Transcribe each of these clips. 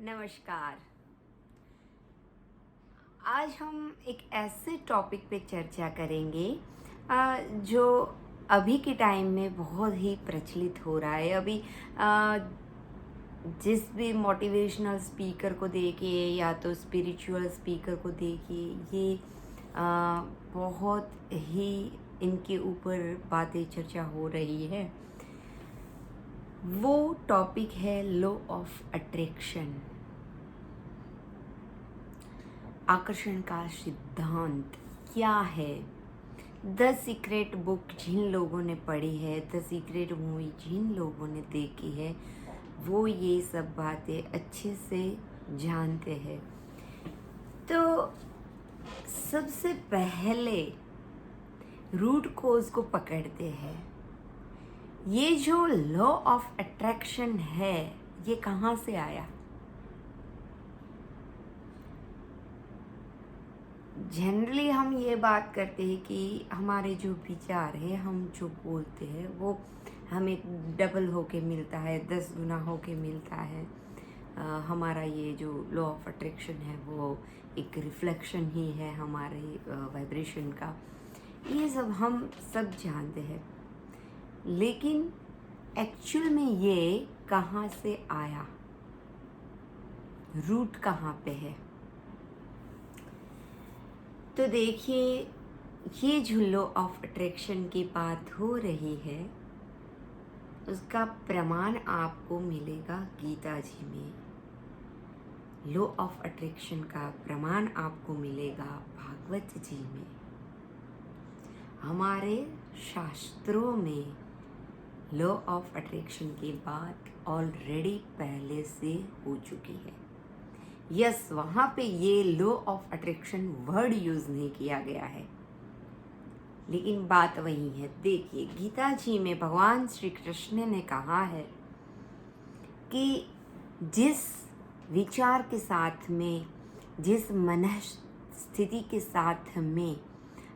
नमस्कार। आज हम एक ऐसे टॉपिक पे चर्चा करेंगे जो अभी के टाइम में बहुत ही प्रचलित हो रहा है। अभी जिस भी मोटिवेशनल स्पीकर को देखिए या तो स्पिरिचुअल स्पीकर को देखिए, ये बहुत ही इनके ऊपर बातें चर्चा हो रही है। वो टॉपिक है लॉ ऑफ अट्रैक्शन, आकर्षण का सिद्धांत क्या है। द सीक्रेट बुक जिन लोगों ने पढ़ी है, द सीक्रेट मूवी जिन लोगों ने देखी है, वो ये सब बातें अच्छे से जानते हैं। तो सबसे पहले रूट कोज को पकड़ते हैं। ये जो लॉ ऑफ अट्रैक्शन है, ये कहाँ से आया? जनरली हम ये बात करते हैं कि हमारे जो विचार है, हम जो बोलते हैं, वो हमें डबल होके मिलता है, 10 गुना होके मिलता है। हमारा ये जो लॉ ऑफ अट्रैक्शन है वो एक रिफ्लेक्शन ही है हमारे वाइब्रेशन का। ये सब हम सब जानते हैं, लेकिन एक्चुअल में ये कहाँ से आया, रूट कहाँ पे है? तो देखिए, ये जो लॉ ऑफ अट्रैक्शन की बात हो रही है, उसका प्रमाण आपको मिलेगा गीता जी में। लॉ ऑफ अट्रैक्शन का प्रमाण आपको मिलेगा भागवत जी में। हमारे शास्त्रों में लॉ ऑफ अट्रैक्शन की बात ऑलरेडी पहले से हो चुकी है। यस, वहाँ पे ये law of attraction word use नहीं किया गया है, लेकिन बात वही है। देखिए, गीता जी में भगवान श्री कृष्ण ने कहा है कि जिस विचार के साथ में, जिस मनस्थिति के साथ में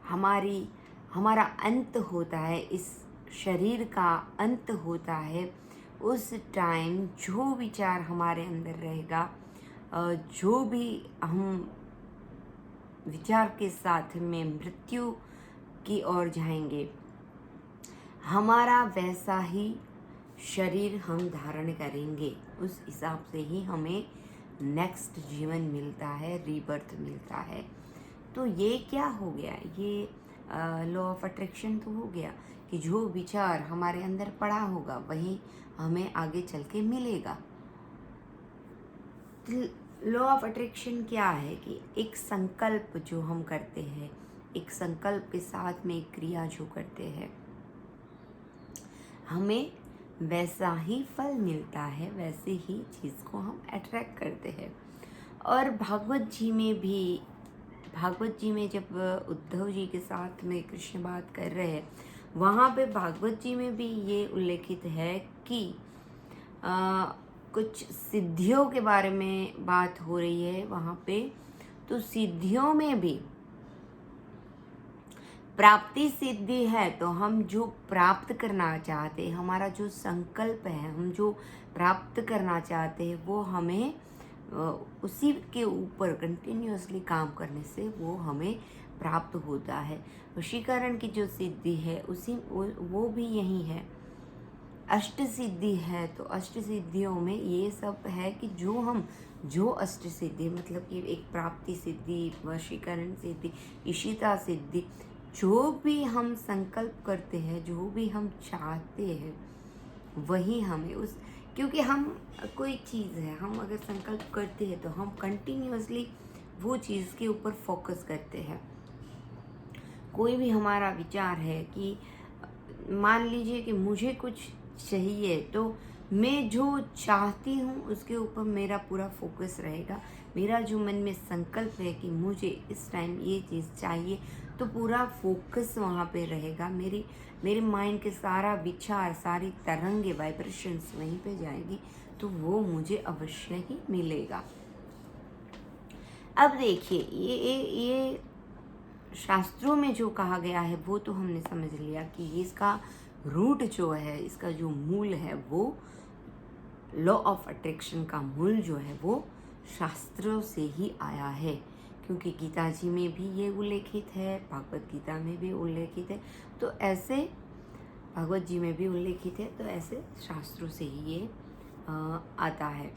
हमारा अंत होता है, इस शरीर का अंत होता है, उस टाइम जो विचार हमारे अंदर रहेगा, जो भी हम विचार के साथ में मृत्यु की ओर जाएंगे, हमारा वैसा ही शरीर हम धारण करेंगे। उस हिसाब से ही हमें नेक्स्ट जीवन मिलता है, रीबर्थ मिलता है। तो ये क्या हो गया? ये लॉ ऑफ अट्रैक्शन तो हो गया कि जो विचार हमारे अंदर पड़ा होगा वही हमें आगे चल के मिलेगा। लॉ ऑफ अट्रैक्शन क्या है कि एक संकल्प जो हम करते हैं, एक संकल्प के साथ में एक क्रिया जो करते हैं, हमें वैसा ही फल मिलता है, वैसे ही चीज़ को हम अट्रैक्ट करते हैं। और भागवत जी में जब उद्धव जी के साथ में कृष्ण बात कर रहे हैं, वहाँ पे भागवत जी में भी ये उल्लेखित है कि कुछ सिद्धियों के बारे में बात हो रही है वहाँ पे। तो सिद्धियों में भी प्राप्ति सिद्धि है, तो हम जो प्राप्त करना चाहते हैं, हमारा जो संकल्प है, हम जो प्राप्त करना चाहते हैं, वो हमें उसी के ऊपर कंटिन्यूअसली काम करने से वो हमें प्राप्त होता है। वशीकरण की जो सिद्धि है, वो भी यही है। अष्ट सिद्धि है, तो अष्ट सिद्धियों में ये सब है कि जो अष्ट सिद्धि मतलब कि एक प्राप्ति सिद्धि, वशीकरण सिद्धि, इशिता सिद्धि, जो भी हम संकल्प करते हैं, जो भी हम चाहते हैं, वही हमें क्योंकि हम कोई चीज़ है, हम अगर संकल्प करते हैं तो हम कंटिन्यूअसली वो चीज़ के ऊपर फोकस करते हैं। कोई भी हमारा विचार है कि मान लीजिए कि मुझे कुछ चाहिए, तो मैं जो चाहती हूँ उसके ऊपर मेरा पूरा फोकस रहेगा। मेरा जो मन में संकल्प है कि मुझे इस टाइम ये चीज़ चाहिए, तो पूरा फोकस वहाँ पे रहेगा। मेरे माइंड के सारा विचार, सारी तरंगे, वाइब्रेशंस वहीं पे जाएगी, तो वो मुझे अवश्य ही मिलेगा। अब देखिए, ये शास्त्रों में जो कहा गया है वो तो हमने समझ लिया कि इसका रूट जो है, इसका जो मूल है, वो लॉ ऑफ अट्रैक्शन का मूल जो है वो शास्त्रों से ही आया है, क्योंकि गीता जी में भी ये उल्लेखित है, भागवत गीता में भी उल्लेखित है, तो ऐसे भागवत जी में भी उल्लेखित है, तो ऐसे शास्त्रों से ही ये आता है।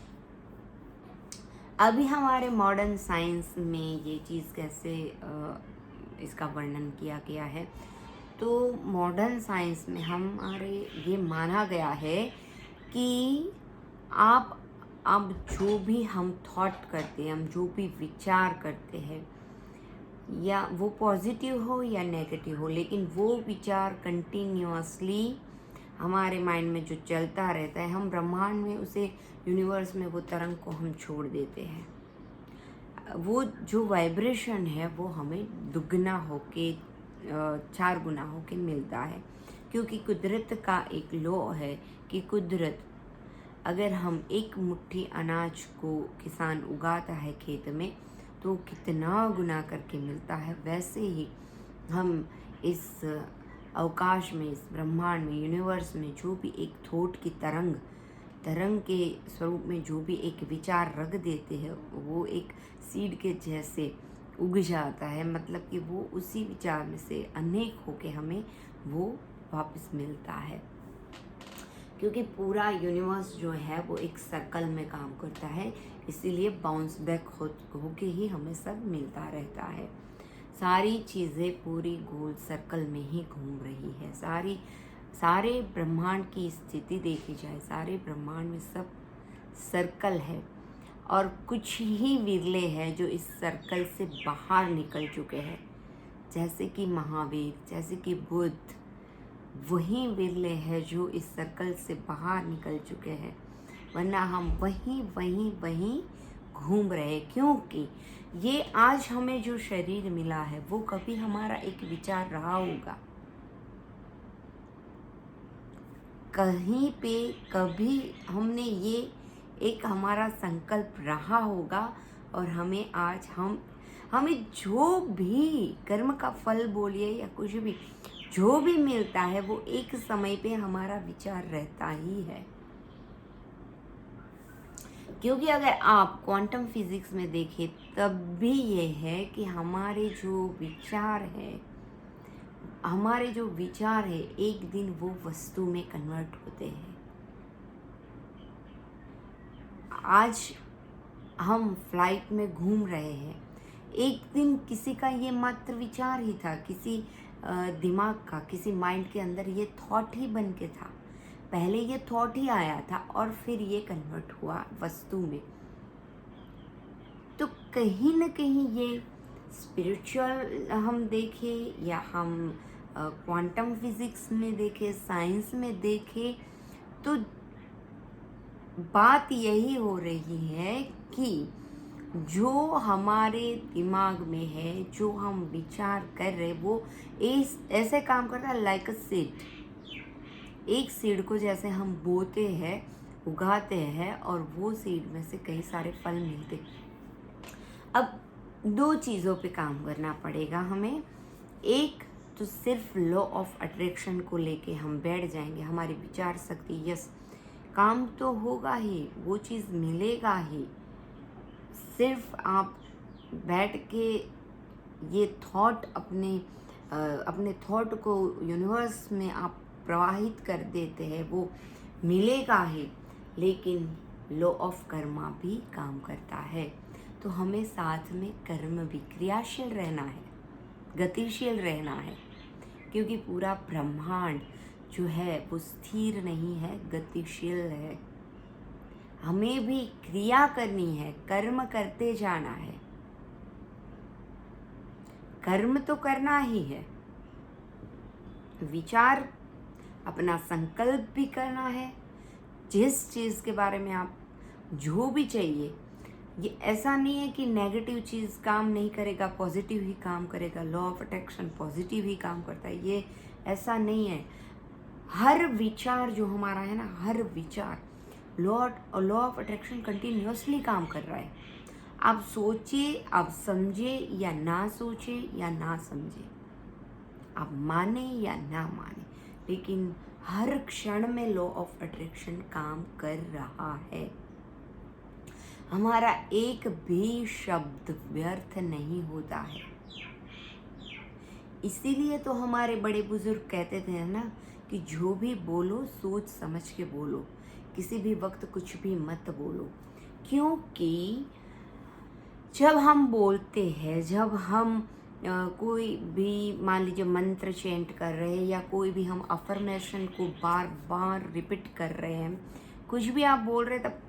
अभी हमारे मॉडर्न साइंस में ये चीज़ कैसे इसका वर्णन किया गया है, तो मॉडर्न साइंस में हमारे ये माना गया है कि आप अब जो भी हम थॉट करते हैं, हम जो भी विचार करते हैं, या वो पॉजिटिव हो या नेगेटिव हो, लेकिन वो विचार कंटिन्यूअसली हमारे माइंड में जो चलता रहता है, हम ब्रह्मांड में उसे, यूनिवर्स में वो तरंग को हम छोड़ देते हैं। वो जो वाइब्रेशन है वो हमें दुगना होके 4 गुना होके मिलता है, क्योंकि कुदरत का एक लॉ है कि कुदरत, अगर हम एक मुट्ठी अनाज को किसान उगाता है खेत में, तो कितना गुना करके मिलता है, वैसे ही हम इस अवकाश में, इस ब्रह्मांड में, यूनिवर्स में जो भी एक थॉट की तरंग के स्वरूप में जो भी एक विचार रख देते हैं, वो एक सीड के जैसे उग जाता है। मतलब कि वो उसी विचार में से अनेक होके हमें वो वापस मिलता है, क्योंकि पूरा यूनिवर्स जो है वो एक सर्कल में काम करता है, इसीलिए बाउंस बैक होके ही हमें सब मिलता रहता है। सारी चीज़ें पूरी गोल सर्कल में ही घूम रही है। सारे ब्रह्मांड की स्थिति देखी जाए, सारे ब्रह्मांड में सब सर्कल है, और कुछ ही विरले हैं जो इस सर्कल से बाहर निकल चुके हैं, जैसे कि महावीर, जैसे कि बुद्ध, वही विरले हैं जो इस सर्कल से बाहर निकल चुके हैं, वरना हम वहीं घूम रहे। क्योंकि ये आज हमें जो शरीर मिला है वो कभी हमारा एक विचार रहा होगा, कहीं पे कभी हमने ये एक हमारा संकल्प रहा होगा, और हमें आज हमें जो भी कर्म का फल बोलिए या कुछ भी जो भी मिलता है, वो एक समय पे हमारा विचार रहता ही है। क्योंकि अगर आप क्वांटम फिजिक्स में देखें तब भी ये है कि हमारे जो विचार है एक दिन वो वस्तु में कन्वर्ट होते हैं। आज हम फ्लाइट में घूम रहे हैं, एक दिन किसी का ये मात्र विचार ही था, किसी दिमाग का, किसी माइंड के अंदर ये थॉट ही बन के था, पहले ये थॉट ही आया था और फिर ये कन्वर्ट हुआ वस्तु में। तो कहीं न कहीं ये स्पिरिचुअल हम देखें या हम क्वांटम फिजिक्स में देखें, साइंस में देखें, तो बात यही हो रही है कि जो हमारे दिमाग में है, जो हम विचार कर रहे, वो ऐसे काम करता है लाइक अ सीड। एक सीड को जैसे हम बोते हैं, उगाते हैं, और वो सीड में से कई सारे फल मिलते। अब 2 चीज़ों पे काम करना पड़ेगा हमें। एक तो सिर्फ लॉ ऑफ अट्रैक्शन को लेके हम बैठ जाएंगे, हमारी विचार शक्ति, यस, काम तो होगा ही, वो चीज़ मिलेगा ही। सिर्फ आप बैठ के ये थॉट अपने थॉट को यूनिवर्स में आप प्रवाहित कर देते हैं, वो मिलेगा ही। लेकिन लॉ ऑफ कर्मा भी काम करता है, तो हमें साथ में कर्म भी क्रियाशील रहना है, गतिशील रहना है, क्योंकि पूरा ब्रह्मांड जो है वो स्थिर नहीं है, गतिशील है। हमें भी क्रिया करनी है, कर्म करते जाना है, कर्म तो करना ही है, विचार, अपना संकल्प भी करना है। जिस चीज़ के बारे में आप जो भी चाहिए, ये ऐसा नहीं है कि नेगेटिव चीज़ काम नहीं करेगा, पॉजिटिव ही काम करेगा। लॉ ऑफ अट्रैक्शन पॉजिटिव ही काम करता है, ये ऐसा नहीं है। हर विचार जो हमारा है ना, हर विचार, लॉ ऑफ अट्रैक्शन कंटिन्यूसली काम कर रहा है। आप सोचिए, आप समझे या ना सोचे या ना समझे, आप माने या ना माने, लेकिन हर क्षण में लॉ ऑफ अट्रैक्शन काम कर रहा है। हमारा एक भी शब्द व्यर्थ नहीं होता है। इसीलिए तो हमारे बड़े बुजुर्ग कहते थे ना कि जो भी बोलो सोच समझ के बोलो, किसी भी वक्त कुछ भी मत बोलो। क्योंकि जब हम बोलते हैं, जब हम कोई भी मान लीजिए मंत्र चेंट कर रहे हैं या कोई भी हम अफर्मेशन को बार बार रिपीट कर रहे हैं, कुछ भी आप बोल रहे हैं, तब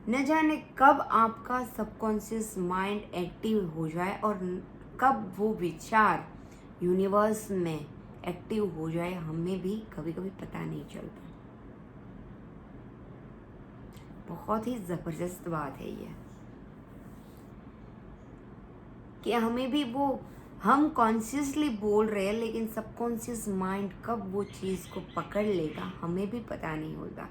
न जाने कब आपका सबकॉन्शियस माइंड एक्टिव हो जाए और कब वो विचार यूनिवर्स में एक्टिव हो जाए, हमें भी कभी कभी पता नहीं चलता। बहुत ही ज़बरदस्त बात है ये कि हमें भी वो हम कॉन्शियसली बोल रहे हैं, लेकिन सबकॉन्शियस माइंड कब वो चीज़ को पकड़ लेगा हमें भी पता नहीं होता।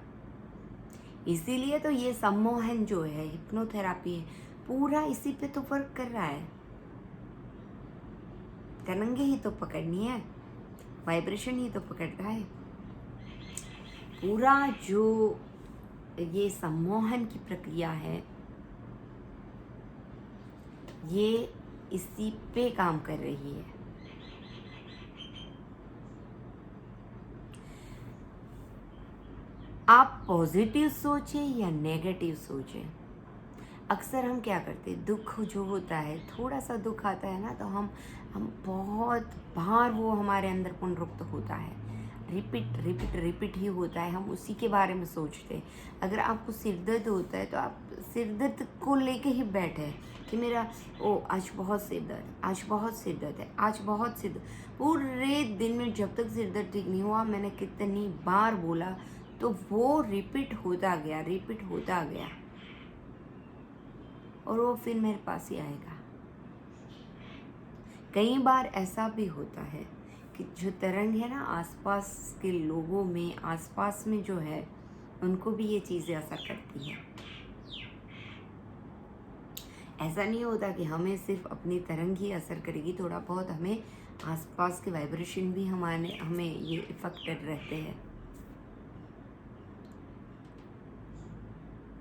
इसीलिए तो ये सम्मोहन जो है, हिप्नोथेरापी है, पूरा इसी पे तो वर्क कर रहा है। तरंगे ही तो पकड़नी है, वाइब्रेशन ही तो पकड़ता है। पूरा जो ये सम्मोहन की प्रक्रिया है, ये इसी पे काम कर रही है। आप पॉजिटिव सोचें या नेगेटिव सोचें, अक्सर हम क्या करते हैं, दुख जो होता है, थोड़ा सा दुख आता है ना, तो हम बहुत बार वो हमारे अंदर पुनरुक्त होता है, रिपीट रिपीट रिपीट ही होता है, हम उसी के बारे में सोचते हैं। अगर आपको सिर दर्द होता है तो आप सिर दर्द को लेके ही बैठे कि मेरा आज बहुत सिर दर्द, आज बहुत सिर दर्द है, आज बहुत सिर दर्द। पूरे दिन में जब तक सिर दर्द ठीक नहीं हुआ, मैंने कितनी बार बोला, तो वो रिपीट होता गया, रिपीट होता गया, और वो फिर मेरे पास ही आएगा। कई बार ऐसा भी होता है कि जो तरंग है ना, आसपास के लोगों में, आसपास में जो है, उनको भी ये चीज़ें असर करती हैं। ऐसा नहीं होता कि हमें सिर्फ अपनी तरंग ही असर करेगी, थोड़ा बहुत हमें आसपास के वाइब्रेशन भी हमें ये इफेक्टेड रहते हैं।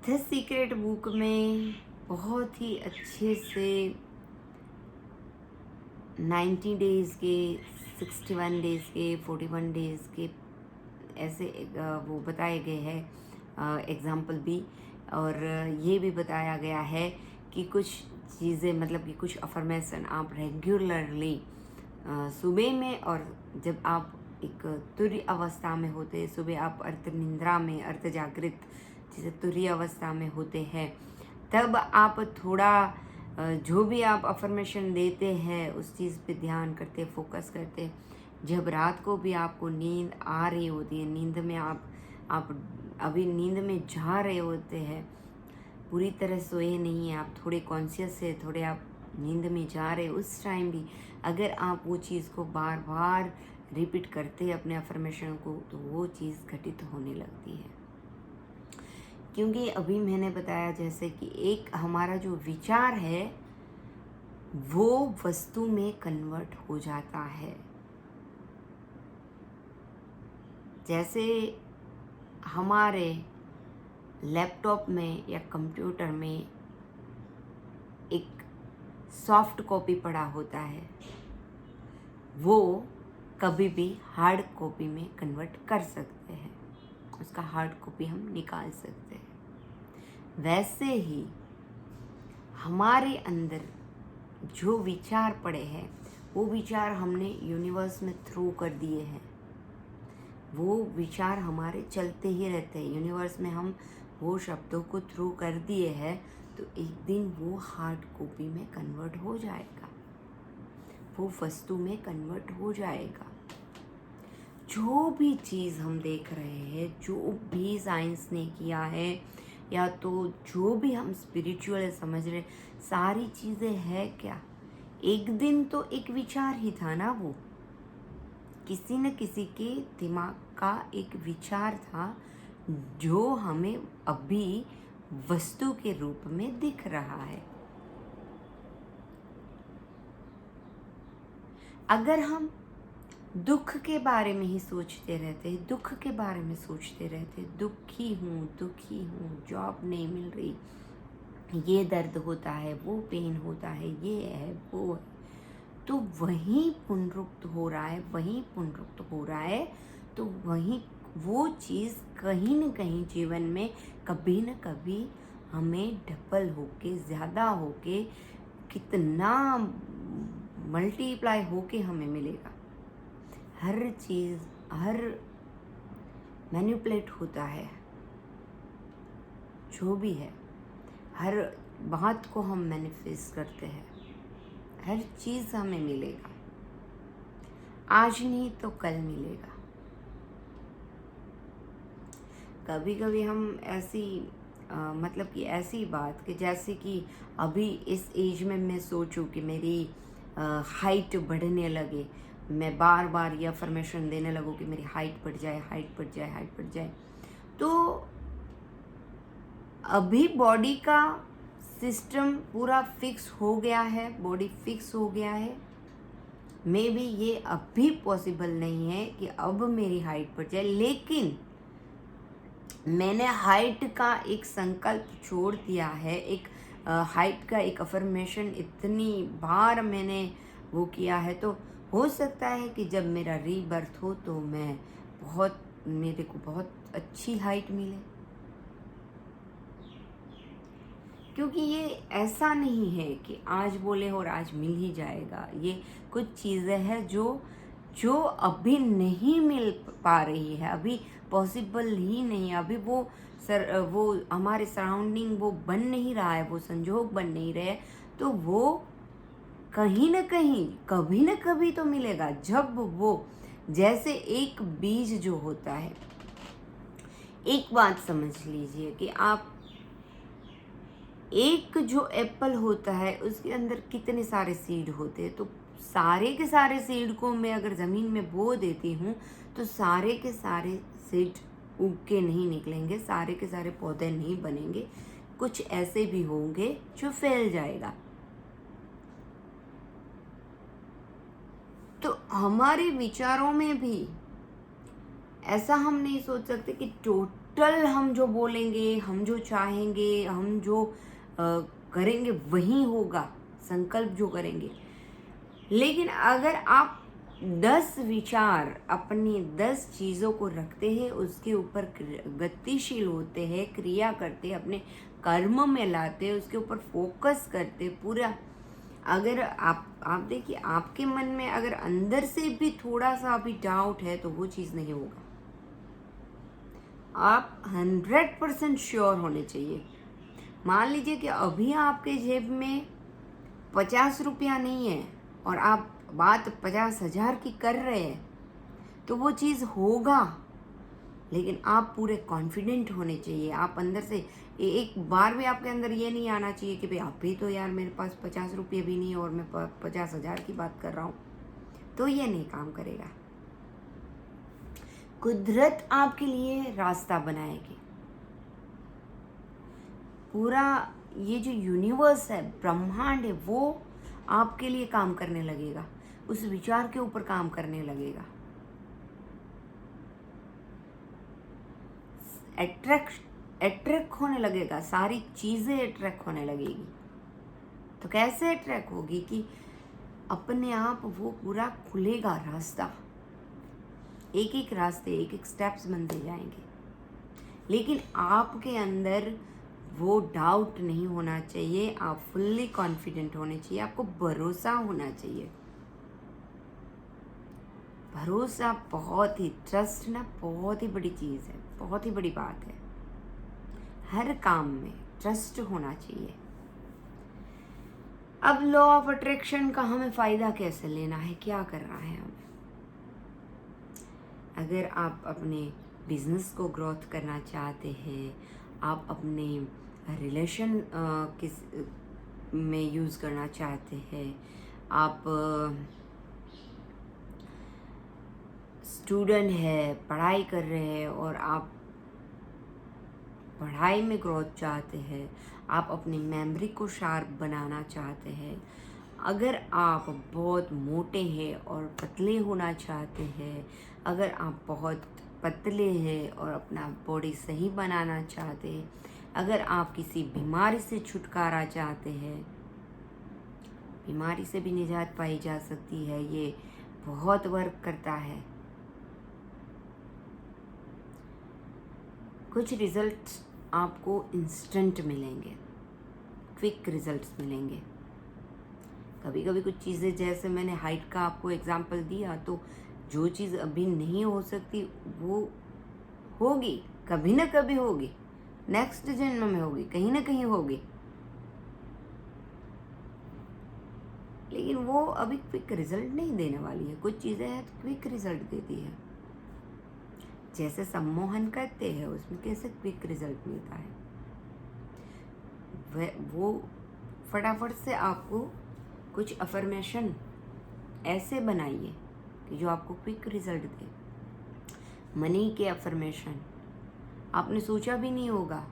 द सीक्रेट बुक में बहुत ही अच्छे से 90 डेज़ के, 61 डेज़ के, 41 डेज़ के ऐसे वो बताए गए हैं एग्ज़ाम्पल भी, और ये भी बताया गया है कि कुछ चीज़ें, मतलब कि कुछ अफर्मेशन आप रेगुलरली सुबह में, और जब आप एक तुर्य अवस्था में होते हैं, सुबह आप अर्ध निंद्रा में, अर्ध जागृत जैसे तुर्य अवस्था में होते हैं, तब आप थोड़ा जो भी आप अफर्मेशन देते हैं उस चीज़ पे ध्यान करते, फोकस करते। जब रात को भी आपको नींद आ रही होती है, नींद में आप अभी नींद में जा रहे होते हैं, पूरी तरह सोए नहीं हैं आप, थोड़े कॉन्शियस है, थोड़े आप नींद में जा रहे, उस टाइम भी अगर आप वो चीज़ को बार बार रिपीट करते हैं अपने अफर्मेशन को, तो वो चीज़ घटित होने लगती है। क्योंकि अभी मैंने बताया जैसे कि एक हमारा जो विचार है वो वस्तु में कन्वर्ट हो जाता है। जैसे हमारे लैपटॉप में या कंप्यूटर में एक सॉफ्ट कॉपी पड़ा होता है, वो कभी भी हार्ड कॉपी में कन्वर्ट कर सकते हैं, उसका हार्ड कॉपी हम निकाल सकते हैं। वैसे ही हमारे अंदर जो विचार पड़े हैं, वो विचार हमने यूनिवर्स में थ्रो कर दिए हैं, वो विचार हमारे चलते ही रहते हैं यूनिवर्स में। हम वो शब्दों को थ्रो कर दिए हैं, तो एक दिन वो हार्ड कॉपी में कन्वर्ट हो जाएगा, वो वस्तु में कन्वर्ट हो जाएगा। जो भी चीज़ हम देख रहे हैं, जो भी साइंस ने किया है, या तो जो भी हम स्पिरिचुअल समझ रहे, सारी चीज़ें है क्या, एक दिन तो एक विचार ही था ना, वो किसी न किसी के दिमाग का एक विचार था, जो हमें अभी वस्तु के रूप में दिख रहा है। अगर हम दुख के बारे में ही सोचते रहते हैं, दुख के बारे में सोचते रहते हैं, दुखी हूँ, जॉब नहीं मिल रही, ये दर्द होता है, वो पेन होता है, ये है वो है। तो वहीं पुनरुक्त हो रहा है, तो वहीं वो चीज़ कहीं न कहीं जीवन में कभी न कभी हमें डबल होके, ज़्यादा होके, कितना मल्टीप्लाई होके हमें मिलेगा। हर चीज़, हर मैनिपुलेट होता है, जो भी है, हर बात को हम मैनिफेस्ट करते हैं, हर चीज़ हमें मिलेगा, आज नहीं तो कल मिलेगा। कभी कभी हम ऐसी मतलब कि ऐसी बात कि जैसे कि अभी इस एज में मैं सोचूं कि मेरी हाइट बढ़ने लगे, मैं बार बार ये अफर्मेशन देने लगूं कि मेरी हाइट बढ़ जाए, तो अभी बॉडी का सिस्टम पूरा फिक्स हो गया है, बॉडी फिक्स हो गया है। मे बी ये अब भी पॉसिबल नहीं है कि अब मेरी हाइट बढ़ जाए, लेकिन मैंने हाइट का एक संकल्प छोड़ दिया है, एक हाइट का एक अफर्मेशन इतनी बार मैंने वो किया है, तो हो सकता है कि जब मेरा रीबर्थ हो तो मेरे को बहुत अच्छी हाइट मिले। क्योंकि ये ऐसा नहीं है कि आज बोले और आज मिल ही जाएगा। ये कुछ चीज़ें हैं जो अभी नहीं मिल पा रही है, अभी पॉसिबल ही नहीं है, अभी वो हमारे सराउंडिंग वो बन नहीं रहा है, वो संजोग बन नहीं रहे, तो वो कहीं ना कहीं कभी ना कभी तो मिलेगा। जब वो जैसे एक बीज जो होता है, एक बात समझ लीजिए कि आप एक जो एप्पल होता है उसके अंदर कितने सारे सीड होते हैं, तो सारे के सारे सीड को मैं अगर ज़मीन में बो देती हूँ तो सारे के सारे सीड उग के नहीं निकलेंगे, सारे के सारे पौधे नहीं बनेंगे, कुछ ऐसे भी होंगे जो फैल जाएगा। तो हमारे विचारों में भी ऐसा हम नहीं सोच सकते कि टोटल हम जो बोलेंगे, हम जो चाहेंगे, हम जो करेंगे वही होगा, संकल्प जो करेंगे। लेकिन अगर आप 10 विचार अपनी 10 चीज़ों को रखते हैं, उसके ऊपर गतिशील होते हैं, क्रिया करते हैं, अपने कर्म में लाते हैं, उसके ऊपर फोकस करते पूरा। अगर आप देखिए, आपके मन में अगर अंदर से भी थोड़ा सा भी डाउट है तो वो चीज़ नहीं होगा। आप 100% श्योर होने चाहिए। मान लीजिए कि अभी आपके जेब में 50 रुपया नहीं है और आप बात 50,000 की कर रहे हैं, तो वो चीज़ होगा, लेकिन आप पूरे कॉन्फिडेंट होने चाहिए। आप अंदर से एक बार भी आपके अंदर ये नहीं आना चाहिए कि भाई अभी तो यार मेरे पास 50 रुपये भी नहीं है और मैं 50,000 की बात कर रहा हूँ, तो ये नहीं काम करेगा। कुदरत आपके लिए रास्ता बनाएगी। पूरा ये जो यूनिवर्स है, ब्रह्मांड है, वो आपके लिए काम करने लगेगा, उस विचार के ऊपर काम करने लगेगा। अट्रैक्ट होने लगेगा, सारी चीज़ें अट्रैक्ट होने लगेगी। तो कैसे अट्रैक्ट होगी कि अपने आप वो पूरा खुलेगा रास्ता, एक एक रास्ते, एक एक स्टेप्स बनते जाएंगे। लेकिन आपके अंदर वो डाउट नहीं होना चाहिए, आप फुल्ली कॉन्फिडेंट होने चाहिए, आपको भरोसा होना चाहिए। भरोसा बहुत ही, ट्रस्ट ना बहुत ही बड़ी चीज़ है, बहुत ही बड़ी बात है। हर काम में ट्रस्ट होना चाहिए। अब लॉ ऑफ अट्रैक्शन का हमें फ़ायदा कैसे लेना है, क्या करना है हमें? अगर आप अपने बिजनेस को ग्रोथ करना चाहते हैं, आप अपने रिलेशन किस में यूज़ करना चाहते हैं, आप स्टूडेंट है, पढ़ाई कर रहे हैं और आप पढ़ाई में ग्रोथ चाहते हैं, आप अपनी मेमोरी को शार्प बनाना चाहते हैं, अगर आप बहुत मोटे हैं और पतले होना चाहते हैं, अगर आप बहुत पतले हैं और अपना बॉडी सही बनाना चाहते हैं, अगर आप किसी बीमारी से छुटकारा चाहते हैं, बीमारी से भी निजात पाई जा सकती है, ये बहुत वर्क करता है। कुछ रिजल्ट्स आपको इंस्टेंट मिलेंगे, क्विक रिजल्ट्स मिलेंगे। कभी कभी कुछ चीज़ें, जैसे मैंने हाइट का आपको एग्जांपल दिया, तो जो चीज़ अभी नहीं हो सकती वो होगी, कभी ना कभी होगी, नेक्स्ट जन्म में होगी, कहीं ना कहीं होगी, लेकिन वो अभी क्विक रिजल्ट नहीं देने वाली है। कुछ चीज़ें हैं तो क्विक रिजल्ट देती है, जैसे सम्मोहन करते हैं उसमें कैसे क्विक रिजल्ट मिलता है, वो फटाफट से आपको कुछ अफर्मेशन ऐसे बनाइए कि जो आपको क्विक रिजल्ट दे। मनी के अफर्मेशन आपने सोचा भी नहीं होगा,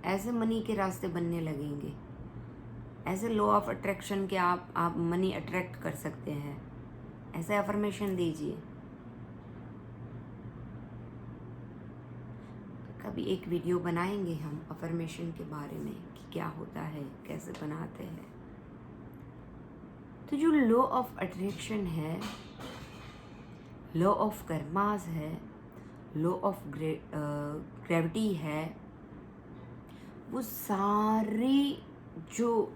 ऐसे मनी के रास्ते बनने लगेंगे, ऐसे लॉ ऑफ अट्रैक्शन के आप मनी अट्रैक्ट कर सकते हैं। ऐसे अफर्मेशन दीजिए। कभी एक वीडियो बनाएंगे हम अफर्मेशन के बारे में कि क्या होता है, कैसे बनाते हैं। तो जो लॉ ऑफ अट्रैक्शन है, लॉ ऑफ कर्मास है, लॉ ऑफ ग्रेविटी है, वो सारी जो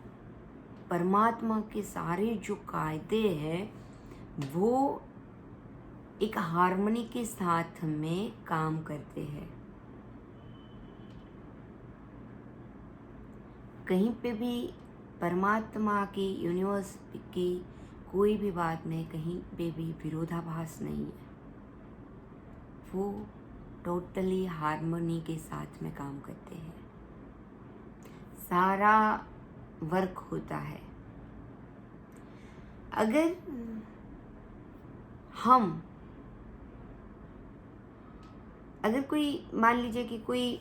परमात्मा के सारे जो कायदे हैं वो एक हार्मनी के साथ में काम करते हैं। कहीं पे भी परमात्मा की, यूनिवर्स की कोई भी बात में कहीं पे भी विरोधाभास नहीं है। वो टोटली हार्मनी के साथ में काम करते हैं, सारा वर्क होता है। अगर कोई मान लीजिए कि कोई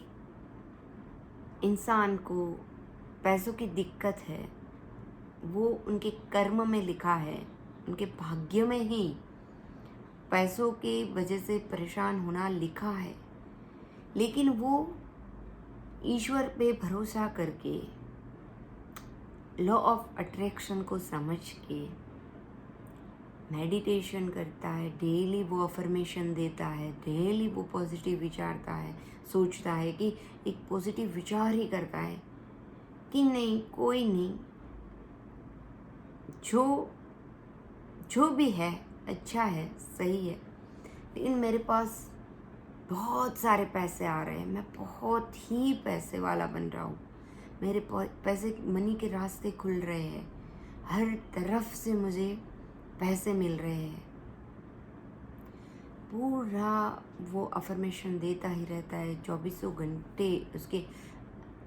इंसान को पैसों की दिक्कत है, वो उनके कर्म में लिखा है, उनके भाग्य में ही पैसों की वजह से परेशान होना लिखा है, लेकिन वो ईश्वर पे भरोसा करके लॉ ऑफ अट्रैक्शन को समझ के मेडिटेशन करता है, डेली वो अफर्मेशन देता है, डेली वो पॉजिटिव विचारता है, सोचता है कि एक पॉजिटिव विचार ही करता है कि नहीं, कोई नहीं, जो भी है अच्छा है, सही है, लेकिन मेरे पास बहुत सारे पैसे आ रहे हैं, मैं बहुत ही पैसे वाला बन रहा हूँ, मेरे पैसे, मनी के रास्ते खुल रहे हैं, हर तरफ से मुझे पैसे मिल रहे हैं। पूरा वो अफर्मेशन देता ही रहता है 24 घंटे। उसके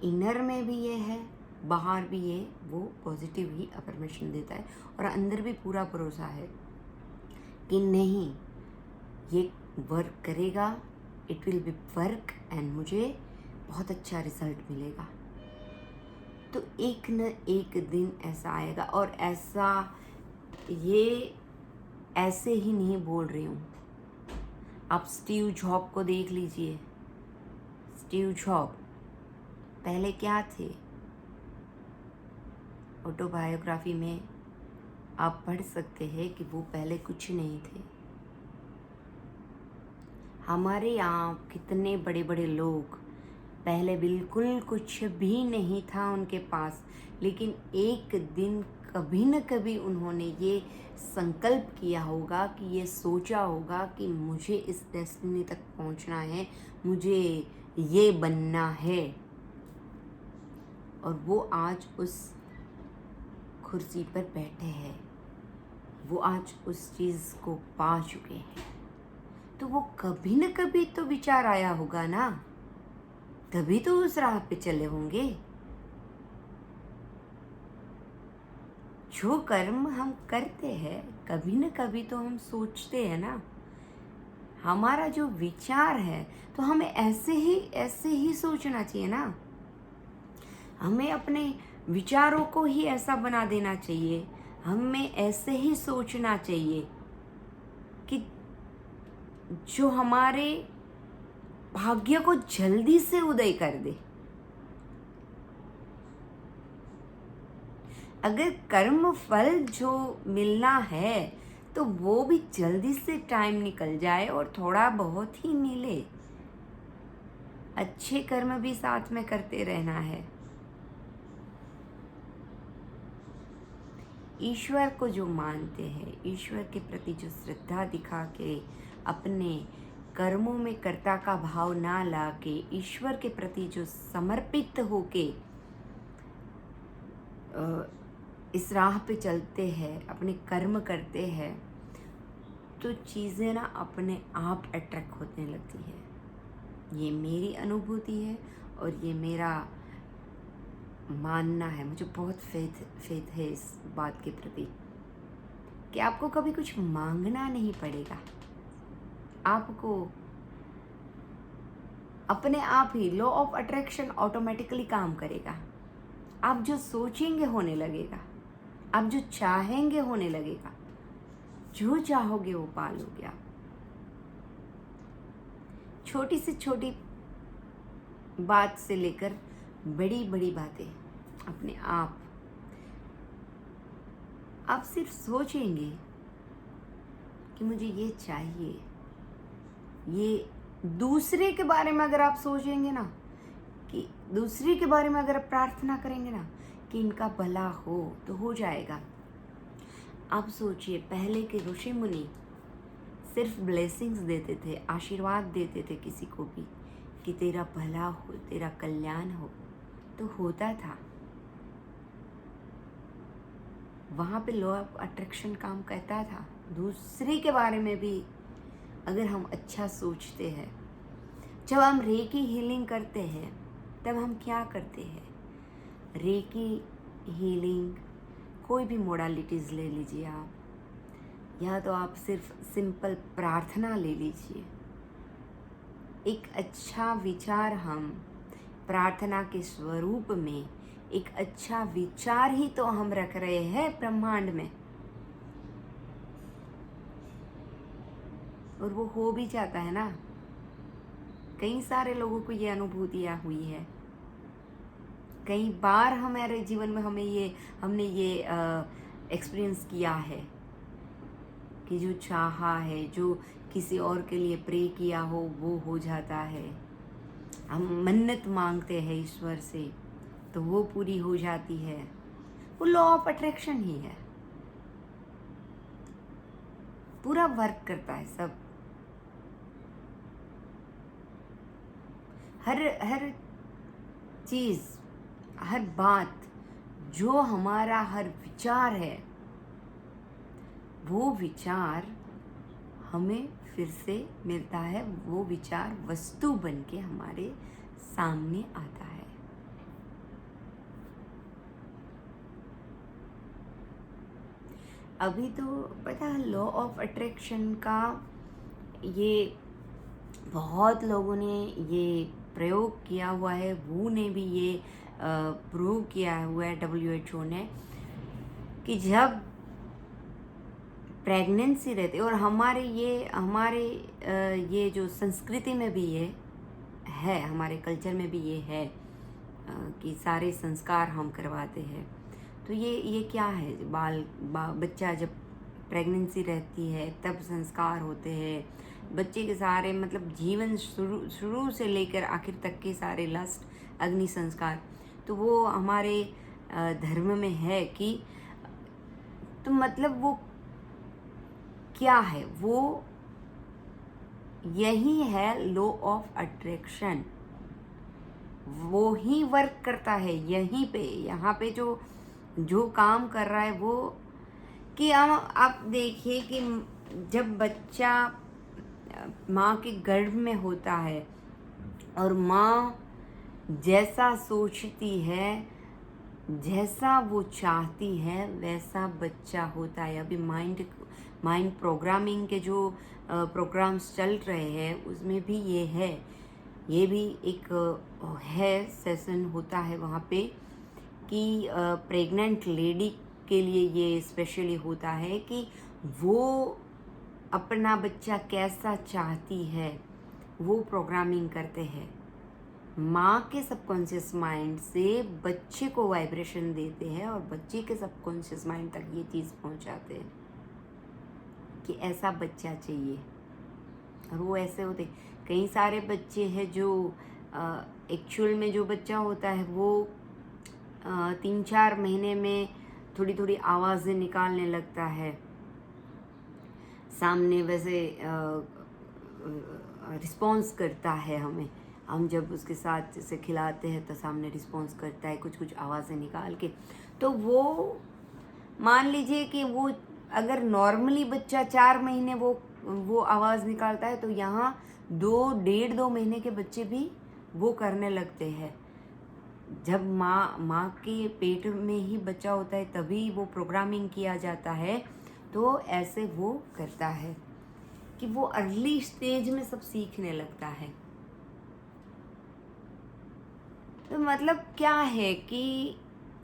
इनर में भी ये है, बाहर भी ये वो पॉजिटिव ही अफर्मेशन देता है, और अंदर भी पूरा भरोसा है कि नहीं, ये वर्क करेगा, it will be work and मुझे बहुत अच्छा रिजल्ट मिलेगा। तो एक न एक दिन ऐसा आएगा। और ऐसा, ये ऐसे ही नहीं बोल रही हूँ, आप स्टीव जॉब को देख लीजिए। स्टीव जॉब पहले क्या थे, ऑटोबायोग्राफी में आप पढ़ सकते हैं कि वो पहले कुछ नहीं थे। हमारे यहाँ कितने बड़े बड़े लोग पहले बिल्कुल कुछ भी नहीं था उनके पास, लेकिन एक दिन कभी न कभी उन्होंने ये संकल्प किया होगा, कि ये सोचा होगा कि मुझे इस डेस्टिनी तक पहुंचना है, मुझे ये बनना है, और वो आज उस कुर्सी पर बैठे हैं, वो आज उस चीज़ को पा चुके हैं। तो वो कभी न कभी तो विचार आया होगा ना, तभी तो उस राह पे चले होंगे। जो कर्म हम करते हैं, कभी न कभी तो हम सोचते हैं ना, हमारा जो विचार है तो हमें ऐसे ही सोचना चाहिए ना। हमें अपने विचारों को ही ऐसा बना देना चाहिए, हमें ऐसे ही सोचना चाहिए कि जो हमारे भाग्य को जल्दी से उदय कर दे। अगर कर्म फल जो मिलना है तो वो भी जल्दी से टाइम निकल जाए और थोड़ा बहुत ही मिले। अच्छे कर्म भी साथ में करते रहना है। ईश्वर को जो मानते हैं, ईश्वर के प्रति जो श्रद्धा दिखा के अपने कर्मों में कर्ता का भाव ना ला के ईश्वर के प्रति जो समर्पित होके इस राह पे चलते हैं, अपने कर्म करते हैं, तो चीज़ें ना अपने आप अट्रैक्ट होने लगती है। ये मेरी अनुभूति है और ये मेरा मानना है। मुझे बहुत फेथ है इस बात के प्रति कि आपको कभी कुछ मांगना नहीं पड़ेगा। आपको अपने आप ही लॉ ऑफ अट्रैक्शन ऑटोमेटिकली काम करेगा। आप जो सोचेंगे होने लगेगा, आप जो चाहेंगे होने लगेगा, जो चाहोगे वो पालोगे आप। छोटी से छोटी बात से लेकर बड़ी बड़ी बातें अपने आप सिर्फ सोचेंगे कि मुझे ये चाहिए। ये दूसरे के बारे में अगर आप सोचेंगे ना, कि दूसरे के बारे में अगर आप प्रार्थना करेंगे ना कि इनका भला हो, तो हो जाएगा। आप सोचिए, पहले के ऋषि मुनि सिर्फ ब्लेसिंग्स देते थे, आशीर्वाद देते थे किसी को भी कि तेरा भला हो, तेरा कल्याण हो, तो होता था। वहाँ पे लॉ ऑफ अट्रैक्शन काम करता था। दूसरे के बारे में भी अगर हम अच्छा सोचते हैं, जब हम रेकी हीलिंग करते हैं तब हम क्या करते हैं? रेकी हीलिंग कोई भी मोडालिटीज़ ले लीजिए आप, या तो आप सिर्फ सिंपल प्रार्थना ले लीजिए। एक अच्छा विचार, हम प्रार्थना के स्वरूप में एक अच्छा विचार ही तो हम रख रहे हैं ब्रह्मांड में, और वो हो भी जाता है ना। कई सारे लोगों को ये अनुभूतियाँ हुई है, कई बार हमारे जीवन में हमने ये एक्सपीरियंस किया है कि जो चाहा है, जो किसी और के लिए प्रे किया हो, वो हो जाता है। हम मन्नत मांगते हैं ईश्वर से तो वो पूरी हो जाती है। वो लॉ ऑफ अट्रैक्शन ही है, पूरा वर्क करता है सब। हर चीज़, हर बात, जो हमारा हर विचार है, वो विचार हमें फिर से मिलता है। वो विचार वस्तु बन के हमारे सामने आता है। अभी तो पता है लॉ ऑफ अट्रैक्शन का ये बहुत लोगों ने ये प्रयोग किया हुआ है। वो ने भी ये प्रूव किया हुआ है, WHO ने, कि जब प्रेगनेंसी रहती, और हमारे ये जो संस्कृति में भी ये है, हमारे कल्चर में भी ये है कि सारे संस्कार हम करवाते हैं। तो ये क्या है, बच्चा जब प्रेगनेंसी रहती है तब संस्कार होते हैं। बच्चे के सारे मतलब जीवन शुरू से लेकर आखिर तक के सारे लस्ट, अग्नि संस्कार, तो वो हमारे धर्म में है कि तो मतलब वो क्या है, वो यही है लॉ ऑफ अट्रैक्शन। वो ही वर्क करता है यहीं पे, यहाँ पे जो काम कर रहा है वो, कि आप देखिए कि जब बच्चा माँ के गर्भ में होता है और माँ जैसा सोचती है, जैसा वो चाहती है, वैसा बच्चा होता है। अभी माइंड प्रोग्रामिंग के जो प्रोग्राम्स चल रहे हैं उसमें भी ये है। ये भी एक है सेशन होता है वहाँ पे कि प्रेग्नेंट लेडी के लिए ये स्पेशली होता है कि वो अपना बच्चा कैसा चाहती है वो प्रोग्रामिंग करते हैं। माँ के सबकॉन्शियस माइंड से बच्चे को वाइब्रेशन देते हैं और बच्चे के सबकॉन्शियस माइंड तक ये चीज़ पहुँचाते हैं कि ऐसा बच्चा चाहिए। और वो ऐसे होते, कई सारे बच्चे हैं जो एक्चुअल में जो बच्चा होता है वो 3-4 महीने में थोड़ी थोड़ी आवाज़ें निकालने लगता है, सामने वैसे रिस्पॉन्स करता है हमें। हम जब उसके साथ जैसे खिलाते हैं तो सामने रिस्पॉन्स करता है कुछ कुछ आवाज़ें निकाल के। तो वो मान लीजिए कि वो अगर नॉर्मली बच्चा 4 महीने वो आवाज़ निकालता है, तो यहाँ 1.5-2 महीने के बच्चे भी वो करने लगते हैं। जब माँ के पेट में ही बच्चा होता है तभी वो प्रोग्रामिंग किया जाता है, तो ऐसे वो करता है कि वो अर्ली स्टेज में सब सीखने लगता है। तो मतलब क्या है कि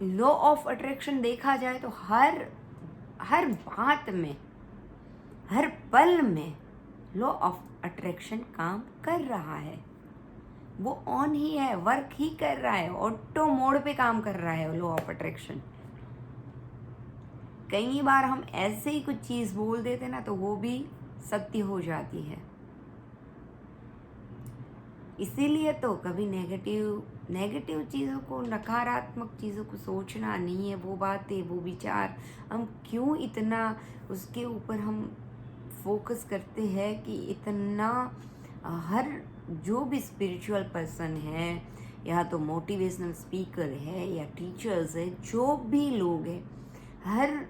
लॉ ऑफ अट्रैक्शन देखा जाए तो हर बात में, हर पल में लॉ ऑफ अट्रैक्शन काम कर रहा है। वो ऑन ही है, वर्क ही कर रहा है, ऑटो मोड पे काम कर रहा है लॉ ऑफ अट्रैक्शन। कई बार हम ऐसे ही कुछ चीज़ बोल देते ना तो वो भी सत्य हो जाती है। इसीलिए तो कभी नेगेटिव चीज़ों को, नकारात्मक चीज़ों को सोचना नहीं है। वो बातें, वो विचार, हम क्यों इतना उसके ऊपर हम फोकस करते हैं कि इतना हर जो भी स्पिरिचुअल पर्सन है, या तो मोटिवेशनल स्पीकर है या टीचर्स है, जो भी लोग हैं, हर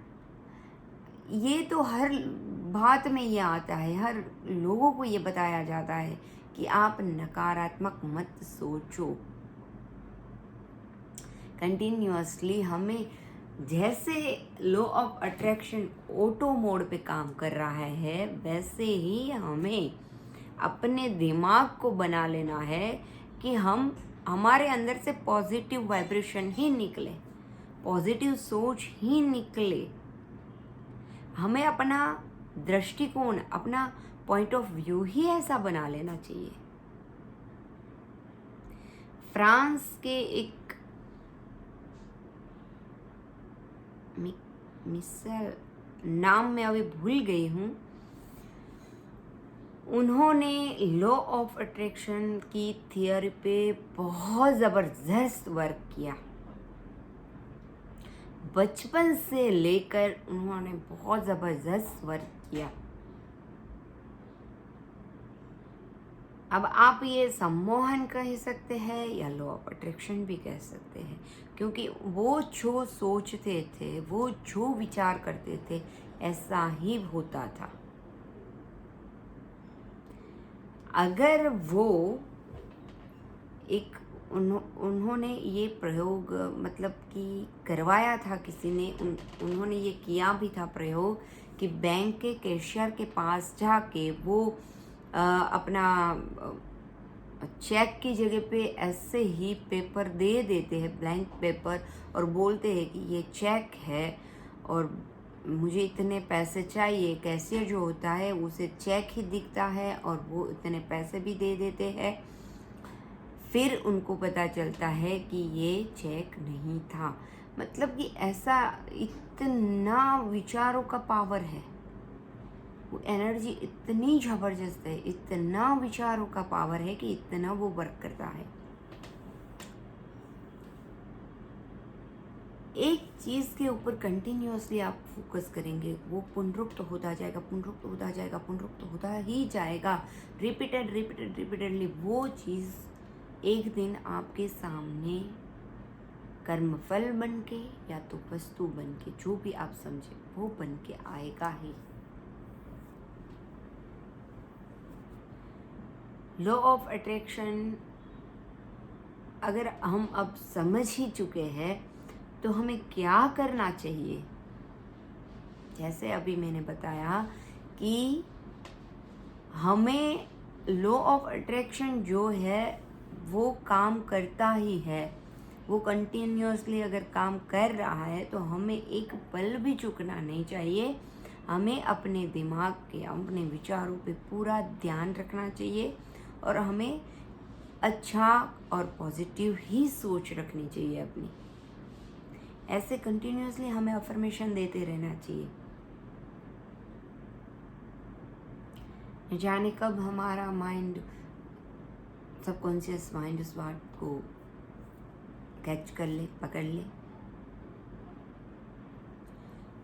बात में ये आता है, हर लोगों को ये बताया जाता है कि आप नकारात्मक मत सोचो। कंटिन्यूअसली हमें जैसे law of attraction auto mode पे काम कर रहा है, वैसे ही हमें अपने दिमाग को बना लेना है कि हमारे अंदर से पॉजिटिव वाइब्रेशन ही निकले, पॉजिटिव सोच ही निकले। हमें अपना दृष्टिकोण, अपना पॉइंट ऑफ व्यू ही ऐसा बना लेना चाहिए। फ्रांस के एक मिसर, नाम में अभी भूल गई हूँ, उन्होंने लॉ ऑफ अट्रैक्शन की थियोरी पे बहुत ज़बरदस्त वर्क किया। बचपन से लेकर उन्होंने बहुत ज़बरदस्त वर्क किया। अब आप ये सम्मोहन कह सकते हैं या लॉ ऑफ अट्रैक्शन भी कह सकते हैं, क्योंकि वो जो सोचते थे, वो जो विचार करते थे, ऐसा ही होता था। अगर वो एक उन्होंने ये प्रयोग मतलब कि करवाया था किसी ने, उन्होंने ये किया भी था प्रयोग कि बैंक के कैशियर के पास जाके वो अपना चेक की जगह पे ऐसे ही पेपर दे देते हैं, ब्लैंक पेपर, और बोलते हैं कि ये चेक है और मुझे इतने पैसे चाहिए। कैशियर जो होता है उसे चेक ही दिखता है और वो इतने पैसे भी दे देते हैं। फिर उनको पता चलता है कि ये चेक नहीं था। मतलब कि ऐसा इतना विचारों का पावर है, वो एनर्जी इतनी ज़बरदस्त है, इतना विचारों का पावर है कि इतना वो वर्क करता है। एक चीज़ के ऊपर कंटिन्यूअसली आप फोकस करेंगे, वो पुनरुक्त होता जाएगा, पुनरुक्त होता जाएगा, पुनरुक्त होता ही जाएगा, रिपीटेडली वो चीज़ एक दिन आपके सामने कर्मफल बन के या तो वस्तु बन के, जो भी आप समझे, वो बन के आएगा ही। लॉ ऑफ अट्रैक्शन अगर हम अब समझ ही चुके हैं तो हमें क्या करना चाहिए। जैसे अभी मैंने बताया कि हमें लॉ ऑफ अट्रैक्शन जो है वो काम करता ही है, वो कंटिन्यूअसली अगर काम कर रहा है तो हमें एक पल भी चूकना नहीं चाहिए। हमें अपने दिमाग के, अपने विचारों पे पूरा ध्यान रखना चाहिए और हमें अच्छा और पॉजिटिव ही सोच रखनी चाहिए अपनी। ऐसे कंटिन्यूअसली हमें अफर्मेशन देते रहना चाहिए। जाने कब हमारा माइंड, सबकॉन्शियस माइंड उस बात को कैच कर ले, पकड़ ले,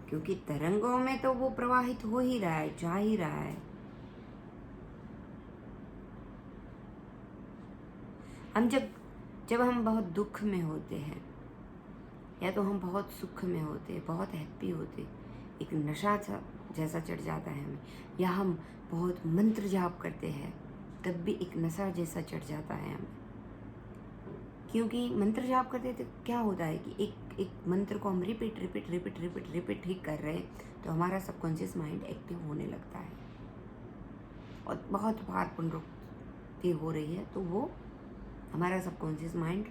क्योंकि तरंगों में तो वो प्रवाहित हो ही रहा है, जा ही रहा है। हम जब हम बहुत दुख में होते हैं या तो हम बहुत सुख में होते, बहुत हैप्पी होते, एक नशा जैसा चढ़ जाता है हमें, या हम बहुत मंत्र जाप करते हैं तब भी एक नशा जैसा चढ़ जाता है हमें। क्योंकि मंत्र जाप करते तो क्या होता है कि एक मंत्र को हम रिपीट ही कर रहे हैं तो हमारा सबकॉन्शियस माइंड एक्टिव होने लगता है और बहुत बार पुनरुक्ति हो रही है तो वो हमारा सबकॉन्शियस माइंड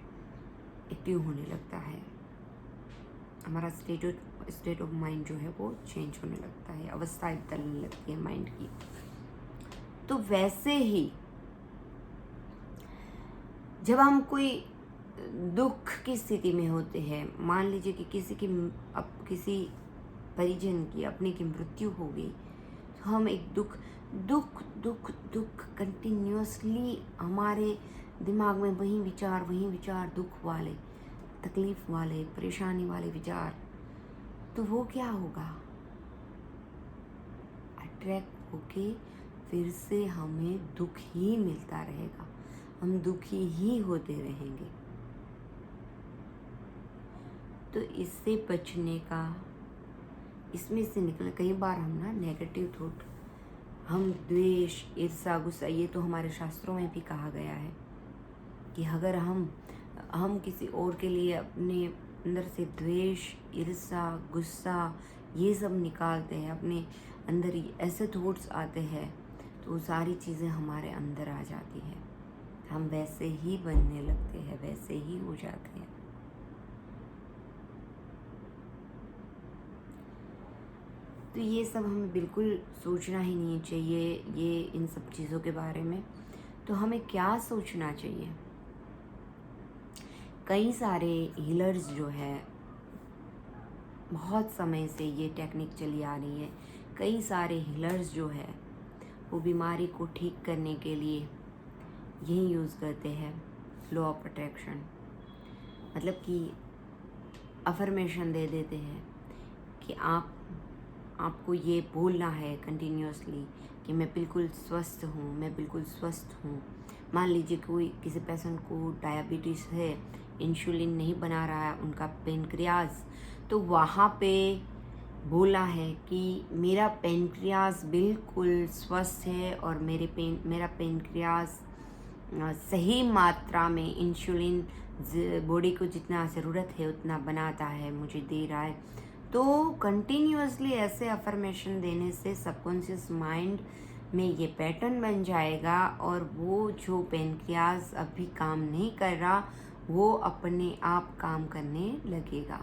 एक्टिव होने लगता है। हमारा स्टेट ऑफ माइंड जो है वो चेंज होने लगता है, अवस्थाएं बदलने लगती है माइंड की। तो वैसे ही जब हम कोई दुख की स्थिति में होते हैं, मान लीजिए कि किसी परिजन की, अपने की मृत्यु हो गई, तो हम एक दुख कंटिन्यूअसली हमारे दिमाग में वही विचार दुख वाले, तकलीफ वाले, परेशानी वाले विचार, तो वो क्या होगा, अट्रैक्ट होके फिर से हमें दुख ही मिलता रहेगा, हम दुखी ही होते रहेंगे। तो इससे बचने का, इसमें से निकलने, कई बार हम ना नेगेटिव थॉट, हम द्वेष, ईर्ष्या, गुस्सा, ये तो हमारे शास्त्रों में भी कहा गया है कि अगर हम किसी और के लिए अपने अंदर से द्वेष, ईर्ष्या, गुस्सा ये सब निकालते हैं, अपने अंदर ऐसे थॉट्स आते हैं तो वो सारी चीज़ें हमारे अंदर आ जाती हैं, हम वैसे ही बनने लगते हैं, वैसे ही हो जाते हैं। तो ये सब हमें बिल्कुल सोचना ही नहीं चाहिए, ये इन सब चीज़ों के बारे में। तो हमें क्या सोचना चाहिए, कई सारे हीलर्स जो है, बहुत समय से ये टेक्निक चली आ रही है, कई सारे हीलर्स जो है वो बीमारी को ठीक करने के लिए यही यूज़ करते हैं, लॉ ऑफ अट्रैक्शन। मतलब कि अफर्मेशन दे देते हैं कि आपको ये बोलना है कंटिन्यूअसली कि मैं बिल्कुल स्वस्थ हूँ, मैं बिल्कुल स्वस्थ हूँ। मान लीजिए किसी पेशेंट को डायबिटीज़ है, इंसुलिन नहीं बना रहा है उनका पेनक्रियाज, तो वहाँ पे बोला है कि मेरा पेनक्रियाज बिल्कुल स्वस्थ है और मेरा पेनक्रियाज सही मात्रा में इंसुलिन बॉडी को जितना ज़रूरत है उतना बनाता है, मुझे दे रहा है। तो कंटिन्यूअसली ऐसे अफर्मेशन देने से सबकॉन्शियस माइंड में ये पैटर्न बन जाएगा और वो जो पेनक्रियाज अभी काम नहीं कर रहा वो अपने आप काम करने लगेगा।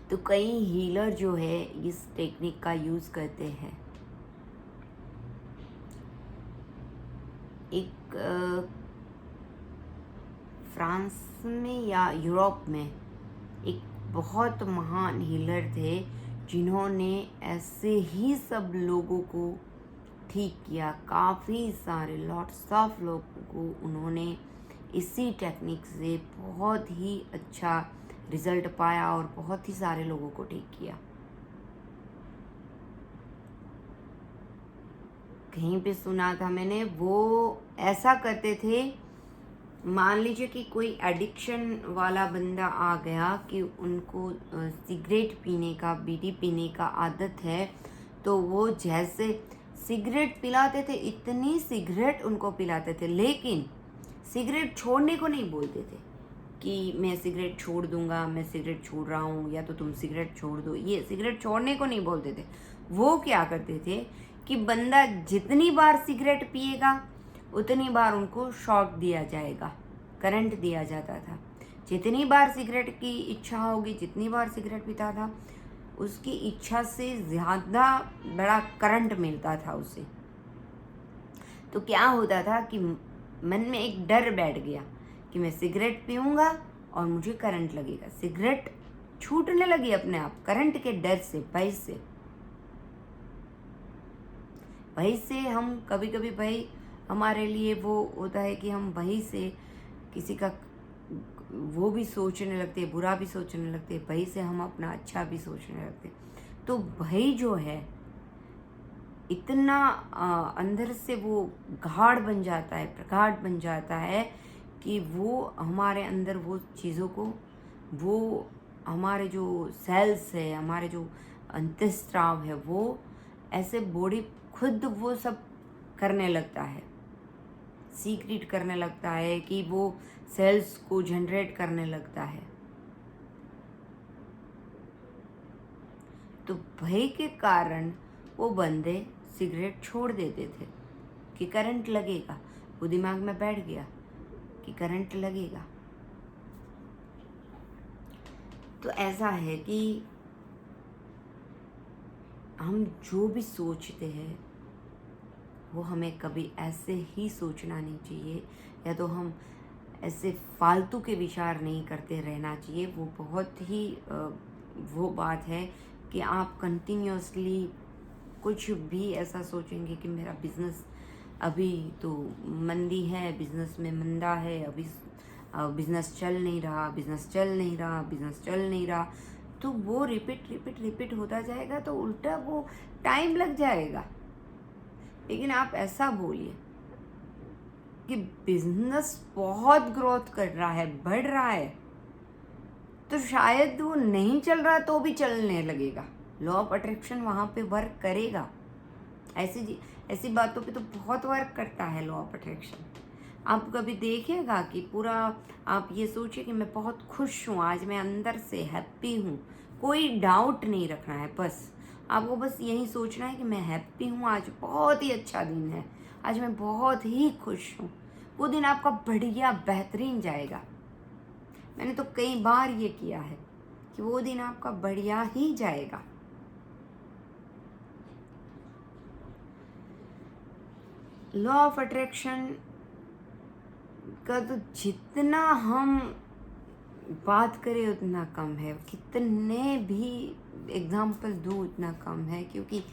तो कई हीलर जो है इस टेक्निक का यूज़ करते हैं। एक फ्रांस में या यूरोप में एक बहुत महान हीलर थे जिन्होंने ऐसे ही सब लोगों को ठीक किया, काफ़ी सारे लॉट्स ऑफ लोगों को उन्होंने इसी टेक्निक से बहुत ही अच्छा रिजल्ट पाया और बहुत ही सारे लोगों को ठीक किया। कहीं पे सुना था मैंने, वो ऐसा करते थे, मान लीजिए कि कोई एडिक्शन वाला बंदा आ गया कि उनको सिगरेट पीने का, बीड़ी पीने का आदत है, तो वो जैसे सिगरेट पिलाते थे, इतनी सिगरेट उनको पिलाते थे, लेकिन सिगरेट छोड़ने को नहीं बोलते थे कि मैं सिगरेट छोड़ दूंगा, मैं सिगरेट छोड़ रहा हूँ, या तो तुम सिगरेट छोड़ दो, ये सिगरेट छोड़ने को नहीं बोलते थे। वो क्या करते थे कि बंदा जितनी बार सिगरेट पिएगा उतनी बार उनको शॉट दिया जाएगा, करंट दिया जाता था। जितनी बार सिगरेट की इच्छा होगी, जितनी बार सिगरेट पीता था, उसकी इच्छा से ज़्यादा बड़ा करंट मिलता था उसे। तो क्या होता था कि मन में एक डर बैठ गया कि मैं सिगरेट पीऊँगा और मुझे करंट लगेगा। सिगरेट छूटने लगी अपने आप, करंट के डर से, भय से। भय से हम कभी कभी, भय हमारे लिए वो होता है कि हम भय से किसी का वो भी सोचने लगते हैं, बुरा भी सोचने लगते हैं। भय से हम अपना अच्छा भी सोचने लगते हैं। तो भय जो है इतना अंदर से वो गाढ़ बन जाता है, प्रगाढ़ बन जाता है कि वो हमारे अंदर वो चीज़ों को, वो हमारे जो सेल्स है, हमारे जो अंतःस्राव है, वो ऐसे बॉडी खुद वो सब करने लगता है, सीक्रेट करने लगता है कि वो सेल्स को जनरेट करने लगता है। तो भय के कारण वो बंदे सिगरेट छोड़ देते थे कि करंट लगेगा। वो दिमाग में बैठ गया कि करंट लगेगा। तो ऐसा है कि हम जो भी सोचते हैं वो हमें कभी ऐसे ही सोचना नहीं चाहिए, या तो हम ऐसे फालतू के विचार नहीं करते रहना चाहिए। वो बहुत ही वो बात है कि आप कंटिन्यूअसली कुछ भी ऐसा सोचेंगे कि मेरा बिजनेस अभी तो मंदी है, बिजनेस में मंदा है, अभी बिजनेस चल नहीं रहा, बिजनेस चल नहीं रहा, बिजनेस चल नहीं रहा, तो वो रिपीट होता जाएगा। तो उल्टा वो टाइम लग जाएगा। लेकिन आप ऐसा बोलिए कि बिजनेस बहुत ग्रोथ कर रहा है, बढ़ रहा है, तो शायद वो नहीं चल रहा तो भी चलने लगेगा। लॉ ऑफ अट्रैक्शन वहाँ पे वर्क करेगा। ऐसी बातों पे तो बहुत वर्क करता है लॉ ऑफ अट्रैक्शन। आप कभी देखिएगा कि पूरा आप ये सोचिए कि मैं बहुत खुश हूँ, आज मैं अंदर से हैप्पी हूँ, कोई डाउट नहीं रखना है। बस आपको बस यही सोचना है कि मैं हैप्पी हूँ, आज बहुत ही अच्छा दिन है, आज मैं बहुत ही खुश हूँ। वो दिन आपका बढ़िया बेहतरीन जाएगा। मैंने तो कई बार ये किया है कि वो दिन आपका बढ़िया ही जाएगा। लॉ ऑफ अट्रैक्शन का तो जितना हम बात करें उतना कम है, कितने भी एग्जाम्पल दूँ उतना कम है, क्योंकि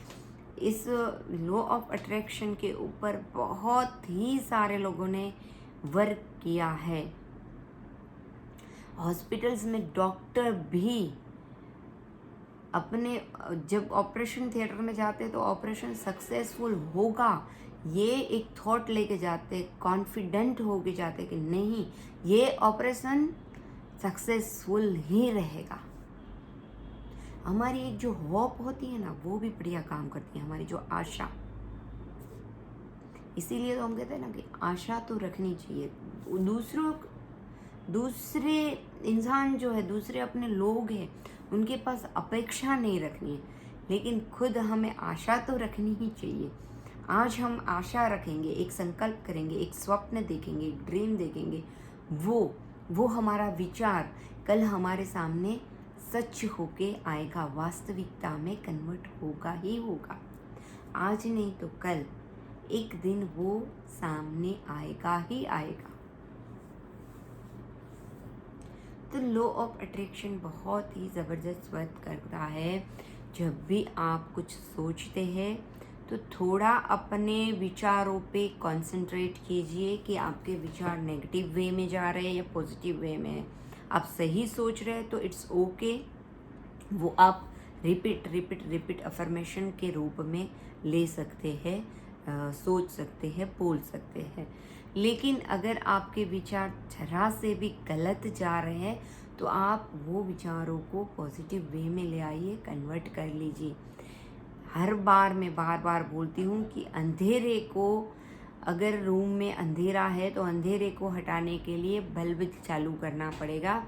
इस लॉ ऑफ अट्रैक्शन के ऊपर बहुत ही सारे लोगों ने वर्क किया है। हॉस्पिटल्स में डॉक्टर भी अपने जब ऑपरेशन थिएटर में जाते तो ऑपरेशन सक्सेसफुल होगा ये एक थॉट लेके जाते, कॉन्फिडेंट होके जाते कि नहीं, ये ऑपरेशन सक्सेसफुल ही रहेगा। हमारी एक जो होप होती है ना, वो भी बढ़िया काम करती है, हमारी जो आशा। इसीलिए तो हम कहते हैं ना कि आशा तो रखनी चाहिए। दूसरे इंसान जो है, दूसरे अपने लोग हैं, उनके पास अपेक्षा नहीं रखनी है, लेकिन खुद हमें आशा तो रखनी ही चाहिए। आज हम आशा रखेंगे, एक संकल्प करेंगे, एक स्वप्न देखेंगे, एक ड्रीम देखेंगे, वो हमारा विचार कल हमारे सामने सच होके आएगा, वास्तविकता में कन्वर्ट होगा ही होगा। आज नहीं तो कल एक दिन वो सामने आएगा ही आएगा। तो लॉ ऑफ अट्रैक्शन बहुत ही ज़बरदस्त वर्क करता है। जब भी आप कुछ सोचते हैं तो थोड़ा अपने विचारों पे कंसंट्रेट कीजिए कि आपके विचार नेगेटिव वे में जा रहे हैं या पॉजिटिव वे में है। आप सही सोच रहे हैं तो इट्स ओके, वो आप रिपीट अफर्मेशन के रूप में ले सकते हैं, सोच सकते हैं, बोल सकते हैं। लेकिन अगर आपके विचार जरा से भी गलत जा रहे हैं तो आप वो विचारों को पॉजिटिव वे में ले आइए, कन्वर्ट कर लीजिए। हर बार मैं बार बोलती हूँ कि अंधेरे को, अगर रूम में अंधेरा है तो अंधेरे को हटाने के लिए बल्ब चालू करना पड़ेगा,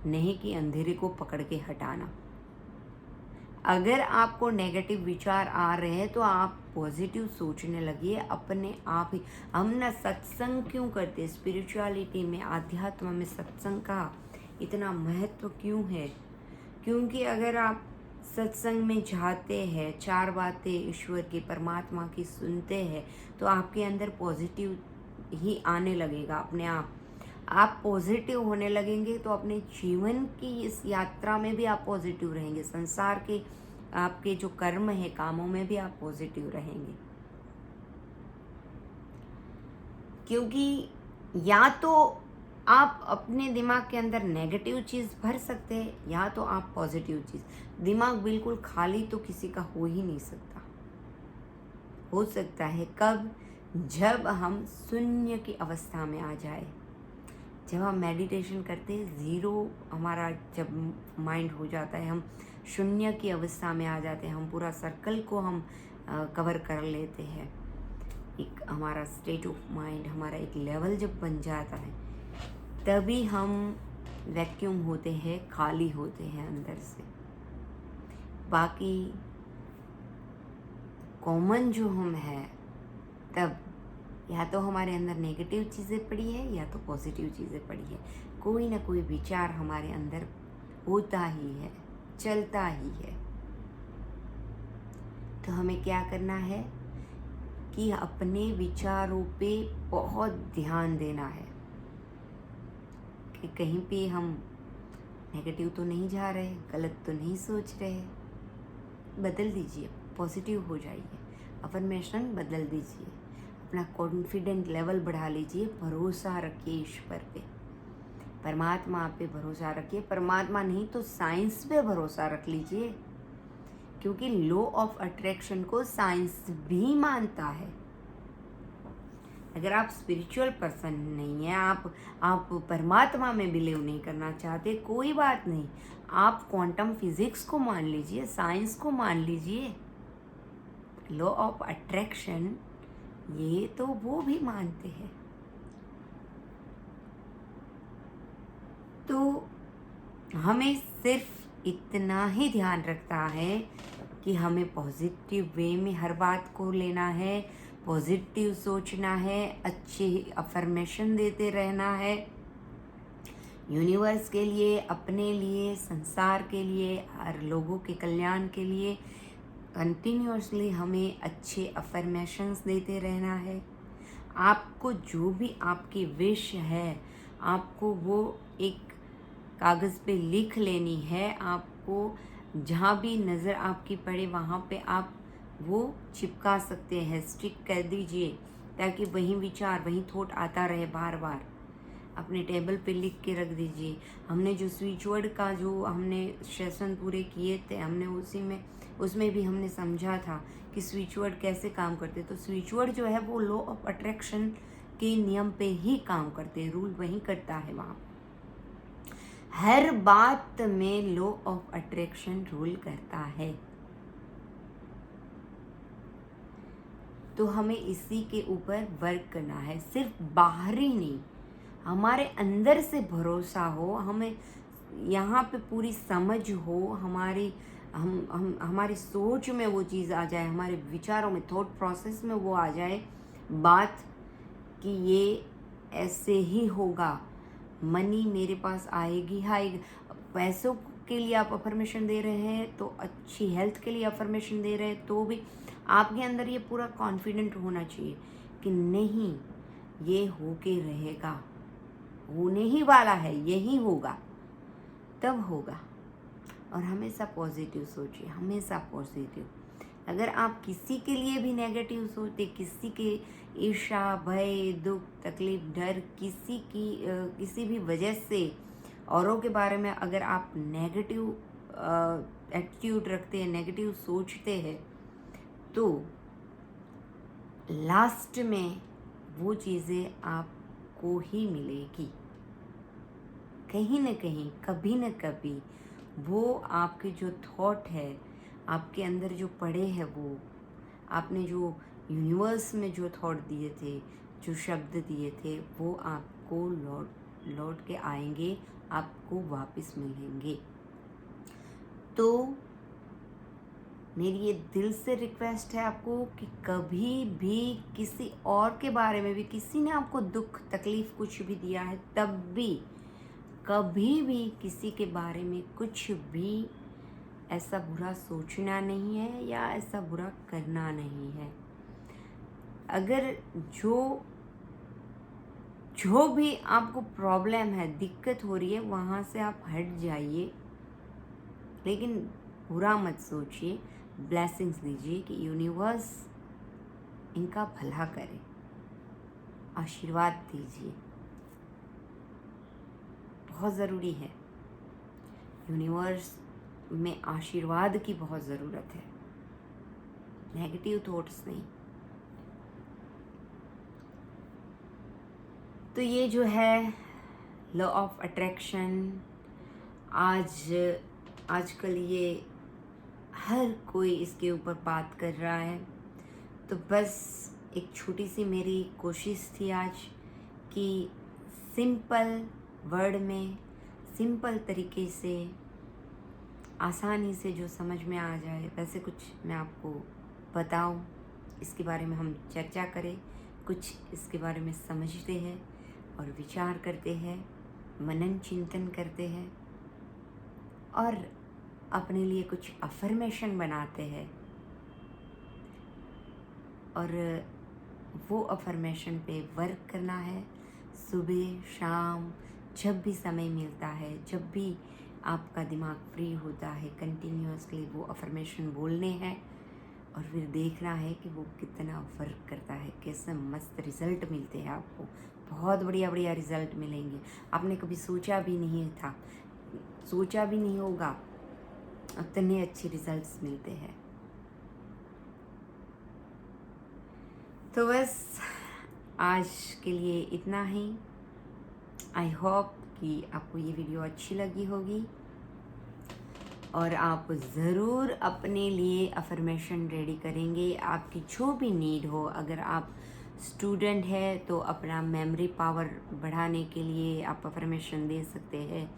नहीं कि अंधेरे को पकड़ के हटाना। अगर आपको नेगेटिव विचार आ रहे हैं तो आप पॉजिटिव सोचने लगिए अपने आप ही। हम ना सत्संग क्यों करते, स्पिरिचुअलिटी में, आध्यात्म में सत्संग का इतना महत्व क्यों है? क्योंकि अगर आप सत्संग में जाते हैं, 4 बातें ईश्वर की, परमात्मा की सुनते हैं, तो आपके अंदर पॉजिटिव ही आने लगेगा अपने आप पॉजिटिव होने लगेंगे तो अपने जीवन की इस यात्रा में भी आप पॉजिटिव रहेंगे, संसार के आपके जो कर्म है, कामों में भी आप पॉजिटिव रहेंगे। क्योंकि या तो आप अपने दिमाग के अंदर नेगेटिव चीज़ भर सकते हैं या तो आप पॉजिटिव चीज़। दिमाग बिल्कुल खाली तो किसी का हो ही नहीं सकता। हो सकता है कब? जब हम शून्य की अवस्था में आ जाए, जब हम मेडिटेशन करते हैं, ज़ीरो हमारा जब माइंड हो जाता है, हम शून्य की अवस्था में आ जाते हैं, हम पूरा सर्कल को हम कवर कर लेते हैं। एक हमारा स्टेट ऑफ माइंड, हमारा एक लेवल जब बन जाता है, तभी हम वैक्यूम होते हैं, खाली होते हैं अंदर से। बाकी कॉमन जो हम हैं, तब या तो हमारे अंदर नेगेटिव चीज़ें पड़ी है या तो पॉजिटिव चीज़ें पड़ी है। कोई ना कोई विचार हमारे अंदर होता ही है, चलता ही है। तो हमें क्या करना है कि अपने विचारों पे बहुत ध्यान देना है कि कहीं पे हम नेगेटिव तो नहीं जा रहे, गलत तो नहीं सोच रहे। बदल दीजिए, पॉजिटिव हो जाइए, अफर्मेशन बदल दीजिए, अपना कॉन्फिडेंट लेवल बढ़ा लीजिए, भरोसा रखिए ईश्वर पे, परमात्मा पे भरोसा रखिए। परमात्मा नहीं तो साइंस पे भरोसा रख लीजिए, क्योंकि लॉ ऑफ अट्रैक्शन को साइंस भी मानता है। अगर आप स्पिरिचुअल पर्सन नहीं है, आप परमात्मा में बिलीव नहीं करना चाहते, कोई बात नहीं, आप क्वांटम फिजिक्स को मान लीजिए, साइंस को मान लीजिए, लॉ ऑफ अट्रैक्शन ये तो वो भी मानते हैं। तो हमें सिर्फ इतना ही ध्यान रखना है कि हमें पॉजिटिव वे में हर बात को लेना है, पॉजिटिव सोचना है, अच्छे अफर्मेशन देते रहना है, यूनिवर्स के लिए, अपने लिए, संसार के लिए, हर लोगों के कल्याण के लिए कंटिन्यूअसली हमें अच्छे अफर्मेशंस देते रहना है। आपको जो भी आपकी विश है, आपको वो एक कागज़ पे लिख लेनी है। आपको जहाँ भी नज़र आपकी पड़े वहाँ पे आप वो चिपका सकते हैं, स्टिक कर दीजिए, ताकि वही विचार, वही थॉट आता रहे बार बार। अपने टेबल पे लिख के रख दीजिए। हमने जो स्विच वर्ड का जो हमने सेशन पूरे किए थे, हमने उसमें भी हमने समझा था कि स्विच वर्ड कैसे काम करते। तो स्विच वर्ड जो है वो लॉ ऑफ अट्रैक्शन के नियम पे ही काम करते हैं, रूल वही करता है। वहाँ हर बात में लॉ ऑफ अट्रैक्शन रूल करता है। तो हमें इसी के ऊपर वर्क करना है, सिर्फ बाहरी नहीं, हमारे अंदर से भरोसा हो, हमें यहाँ पे पूरी समझ हो, हमारी सोच में वो चीज़ आ जाए, हमारे विचारों में, थॉट प्रोसेस में वो आ जाए बात कि ये ऐसे ही होगा, मनी मेरे पास आएगी आएगी। पैसों के लिए आप अफर्मेशन दे रहे हैं तो, अच्छी हेल्थ के लिए अफर्मेशन दे रहे हैं तो भी आपके अंदर ये पूरा कॉन्फिडेंट होना चाहिए कि नहीं, ये होके रहेगा, होने ही वाला है, यही होगा, तब होगा। और हमेशा पॉजिटिव सोचिए, हमेशा पॉजिटिव। अगर आप किसी के लिए भी नेगेटिव सोचते, किसी के ईर्ष्या, भय, दुख, तकलीफ, डर, किसी भी वजह से औरों के बारे में अगर आप नेगेटिव एटीट्यूड रखते हैं, नेगेटिव सोचते हैं, तो लास्ट में वो चीज़ें आपको ही मिलेगी। कहीं न कहीं, कभी न कभी वो आपके जो थॉट है, आपके अंदर जो पड़े हैं, वो आपने जो यूनिवर्स में जो थॉट दिए थे, जो शब्द दिए थे, वो आपको लौट के आएंगे, आपको वापस मिलेंगे। तो मेरी ये दिल से रिक्वेस्ट है आपको कि कभी भी किसी और के बारे में भी, किसी ने आपको दुख तकलीफ कुछ भी दिया है, तब भी कभी भी किसी के बारे में कुछ भी ऐसा बुरा सोचना नहीं है या ऐसा बुरा करना नहीं है। अगर जो भी आपको प्रॉब्लम है, दिक्कत हो रही है, वहाँ से आप हट जाइए, लेकिन बुरा मत सोचिए। ब्लेसिंग्स दीजिए कि यूनिवर्स इनका भला करे, आशीर्वाद दीजिए, बहुत ज़रूरी है। यूनिवर्स में आशीर्वाद की बहुत ज़रूरत है, नेगेटिव थॉट्स नहीं। तो ये जो है लॉ ऑफ अट्रैक्शन, आजकल ये हर कोई इसके ऊपर बात कर रहा है। तो बस एक छोटी सी मेरी कोशिश थी आज कि सिंपल वर्ड में, सिंपल तरीके से, आसानी से जो समझ में आ जाए वैसे कुछ मैं आपको बताऊं, इसके बारे में हम चर्चा करें, कुछ इसके बारे में समझते हैं और विचार करते हैं, मनन चिंतन करते हैं और अपने लिए कुछ अफर्मेशन बनाते हैं। और वो अफर्मेशन पे वर्क करना है सुबह शाम, जब भी समय मिलता है, जब भी आपका दिमाग फ्री होता है, कंटिन्यूअसली वो अफर्मेशन बोलने हैं और फिर देखना है कि वो कितना वर्क करता है, कैसे मस्त रिज़ल्ट मिलते हैं आपको। बहुत बढ़िया बढ़िया रिज़ल्ट मिलेंगे, आपने कभी सोचा भी नहीं था, सोचा भी नहीं होगा, उतने अच्छे रिजल्ट्स मिलते हैं। तो बस आज के लिए इतना ही। आई होप कि आपको ये वीडियो अच्छी लगी होगी और आप ज़रूर अपने लिए अफर्मेशन रेडी करेंगे। आपकी जो भी नीड हो, अगर आप स्टूडेंट है तो अपना मेमोरी पावर बढ़ाने के लिए आप अफर्मेशन दे सकते हैं।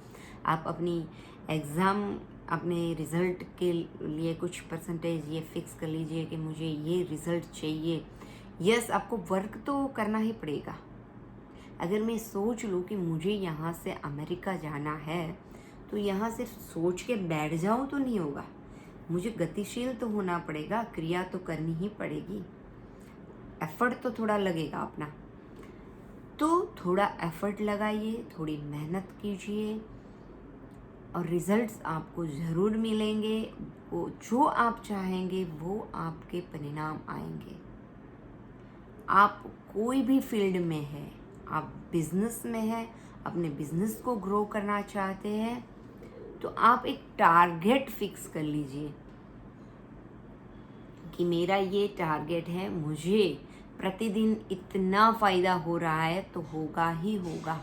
आप अपनी एग्ज़ाम, अपने रिज़ल्ट के लिए कुछ परसेंटेज ये फिक्स कर लीजिए कि मुझे ये रिज़ल्ट चाहिए। यस, आपको वर्क तो करना ही पड़ेगा। अगर मैं सोच लूँ कि मुझे यहाँ से अमेरिका जाना है, तो यहाँ सिर्फ सोच के बैठ जाऊँ तो नहीं होगा, मुझे गतिशील तो होना पड़ेगा, क्रिया तो करनी ही पड़ेगी, एफर्ट तो थोड़ा लगेगा अपना। तो थोड़ा एफर्ट लगाइए, थोड़ी मेहनत कीजिए और रिजल्ट्स आपको ज़रूर मिलेंगे। वो जो आप चाहेंगे वो आपके परिणाम आएंगे। आप कोई भी फील्ड में है, आप बिजनेस में है, अपने बिजनेस को ग्रो करना चाहते हैं, तो आप एक टारगेट फिक्स कर लीजिए कि मेरा ये टारगेट है, मुझे प्रतिदिन इतना फ़ायदा हो रहा है तो होगा ही होगा।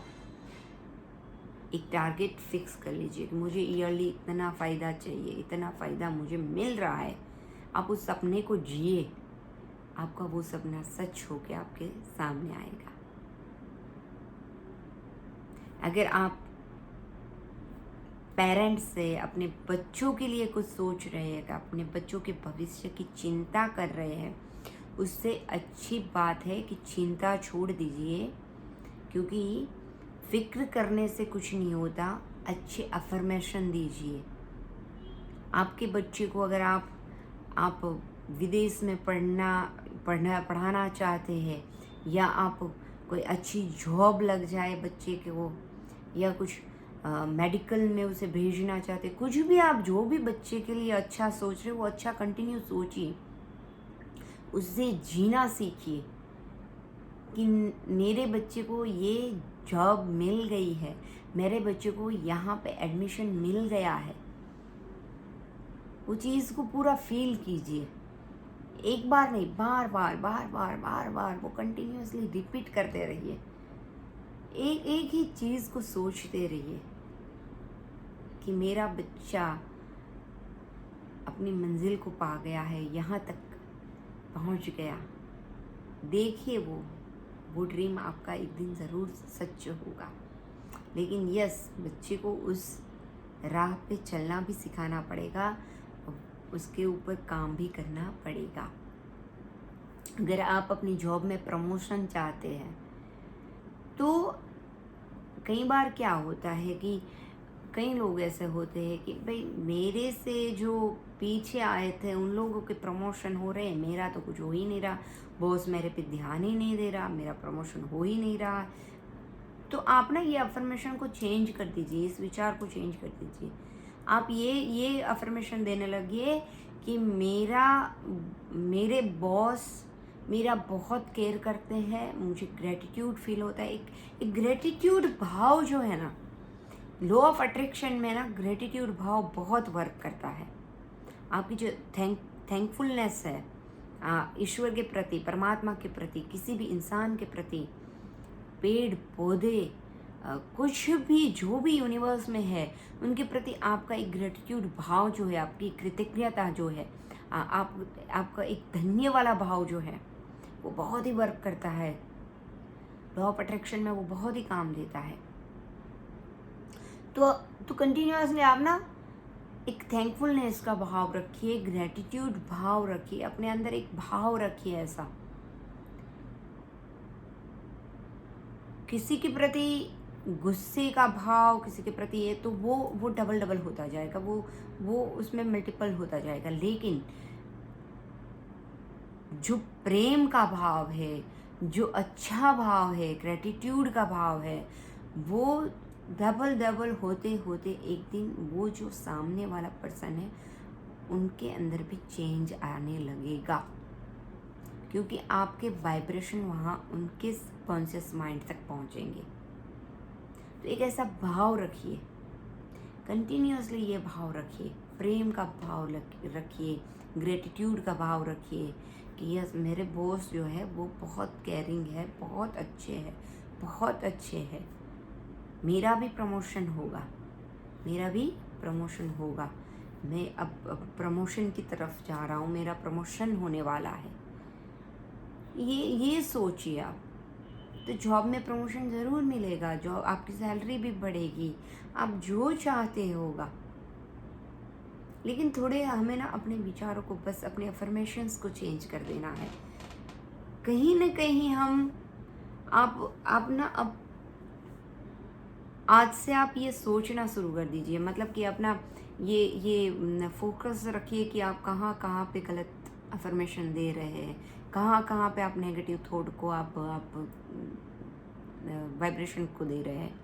एक टारगेट फिक्स कर लीजिए कि मुझे ईयरली इतना फ़ायदा चाहिए, इतना फ़ायदा मुझे मिल रहा है। आप उस सपने को जिए, आपका वो सपना सच होके आपके सामने आएगा। अगर आप पेरेंट्स से अपने बच्चों के लिए कुछ सोच रहे हैं, अपने बच्चों के भविष्य की चिंता कर रहे हैं, उससे अच्छी बात है कि चिंता छोड़ दीजिए, क्योंकि फिक्र करने से कुछ नहीं होता। अच्छे अफर्मेशन दीजिए। आपके बच्चे को अगर आप विदेश में पढ़ाना चाहते हैं, या आप कोई अच्छी जॉब लग जाए बच्चे के वो, या कुछ मेडिकल में उसे भेजना चाहते, कुछ भी आप जो भी बच्चे के लिए अच्छा सोच रहे हो वो अच्छा कंटिन्यू सोचिए, उससे जीना सीखिए कि मेरे बच्चे को ये जॉब मिल गई है, मेरे बच्चे को यहाँ पे एडमिशन मिल गया है। वो चीज़ को पूरा फील कीजिए, एक बार नहीं, बार बार बार बार बार बार वो कंटिन्यूअसली रिपीट करते रहिए। एक ही चीज़ को सोचते रहिए कि मेरा बच्चा अपनी मंजिल को पा गया है, यहाँ तक पहुँच गया। देखिए वो ड्रीम आपका एक दिन ज़रूर सच होगा। लेकिन यस, बच्चे को उस राह पे चलना भी सिखाना पड़ेगा। उसके ऊपर काम भी करना पड़ेगा। अगर आप अपनी जॉब में प्रमोशन चाहते हैं तो कई बार क्या होता है कि कई लोग ऐसे होते हैं कि भाई मेरे से जो पीछे आए थे उन लोगों के प्रमोशन हो रहे हैं, मेरा तो कुछ हो ही नहीं रहा, बॉस मेरे पे ध्यान ही नहीं दे रहा, मेरा प्रमोशन हो ही नहीं रहा। तो आप ना ये अफर्मेशन को चेंज कर दीजिए, इस विचार को चेंज कर दीजिए। आप ये अफर्मेशन देने लगिए कि मेरे बॉस मेरा बहुत केयर करते हैं, मुझे ग्रेटिट्यूड फील होता है। एक ग्रेटिट्यूड भाव जो है ना, लॉ ऑफ अट्रैक्शन में ना ग्रेटिट्यूड भाव बहुत वर्क करता है। आपकी जो थैंकफुलनेस है ईश्वर के प्रति, परमात्मा के प्रति, किसी भी इंसान के प्रति, पेड़ पौधे कुछ भी जो भी यूनिवर्स में है उनके प्रति आपका एक ग्रेटिट्यूड भाव जो है, आपकी कृतज्ञता जो है, आपका एक धन्य वाला भाव जो है वो बहुत ही वर्क करता है। लॉ ऑफ अट्रैक्शन में वो बहुत ही काम देता है। तो कंटिन्यूअसली आप ना एक थैंकफुलनेस का भाव रखिए, ग्रेटिट्यूड भाव रखिए, अपने अंदर एक भाव रखिए ऐसा। किसी के प्रति गुस्से का भाव, किसी के प्रति ये, तो वो डबल होता जाएगा, वो उसमें मल्टीपल होता जाएगा। लेकिन जो प्रेम का भाव है, जो अच्छा भाव है, ग्रेटिट्यूड का भाव है, वो डबल होते होते एक दिन वो जो सामने वाला पर्सन है उनके अंदर भी चेंज आने लगेगा, क्योंकि आपके वाइब्रेशन वहाँ उनके कॉन्शियस माइंड तक पहुँचेंगे। तो एक ऐसा भाव रखिए, कंटिन्यूअसली ये भाव रखिए, प्रेम का भाव रखिए, ग्रेटिट्यूड का भाव रखिए कि यस मेरे बॉस जो है वो बहुत केयरिंग है, बहुत अच्छे हैं, मेरा भी प्रमोशन होगा, मैं अब प्रमोशन की तरफ जा रहा हूँ, मेरा प्रमोशन होने वाला है। ये सोचिए आप। तो जॉब में प्रमोशन ज़रूर मिलेगा, जॉब आपकी सैलरी भी बढ़ेगी, आप जो चाहते होगा। लेकिन थोड़े हमें ना अपने विचारों को, बस अपने अफर्मेशंस को चेंज कर देना है। कहीं ना कहीं आप ना अब आज से आप ये सोचना शुरू कर दीजिए, मतलब कि अपना ये फोकस रखिए कि आप कहाँ पे गलत अफर्मेशन दे रहे हैं, कहाँ पे आप नेगेटिव थॉट को आप वाइब्रेशन को दे रहे हैं।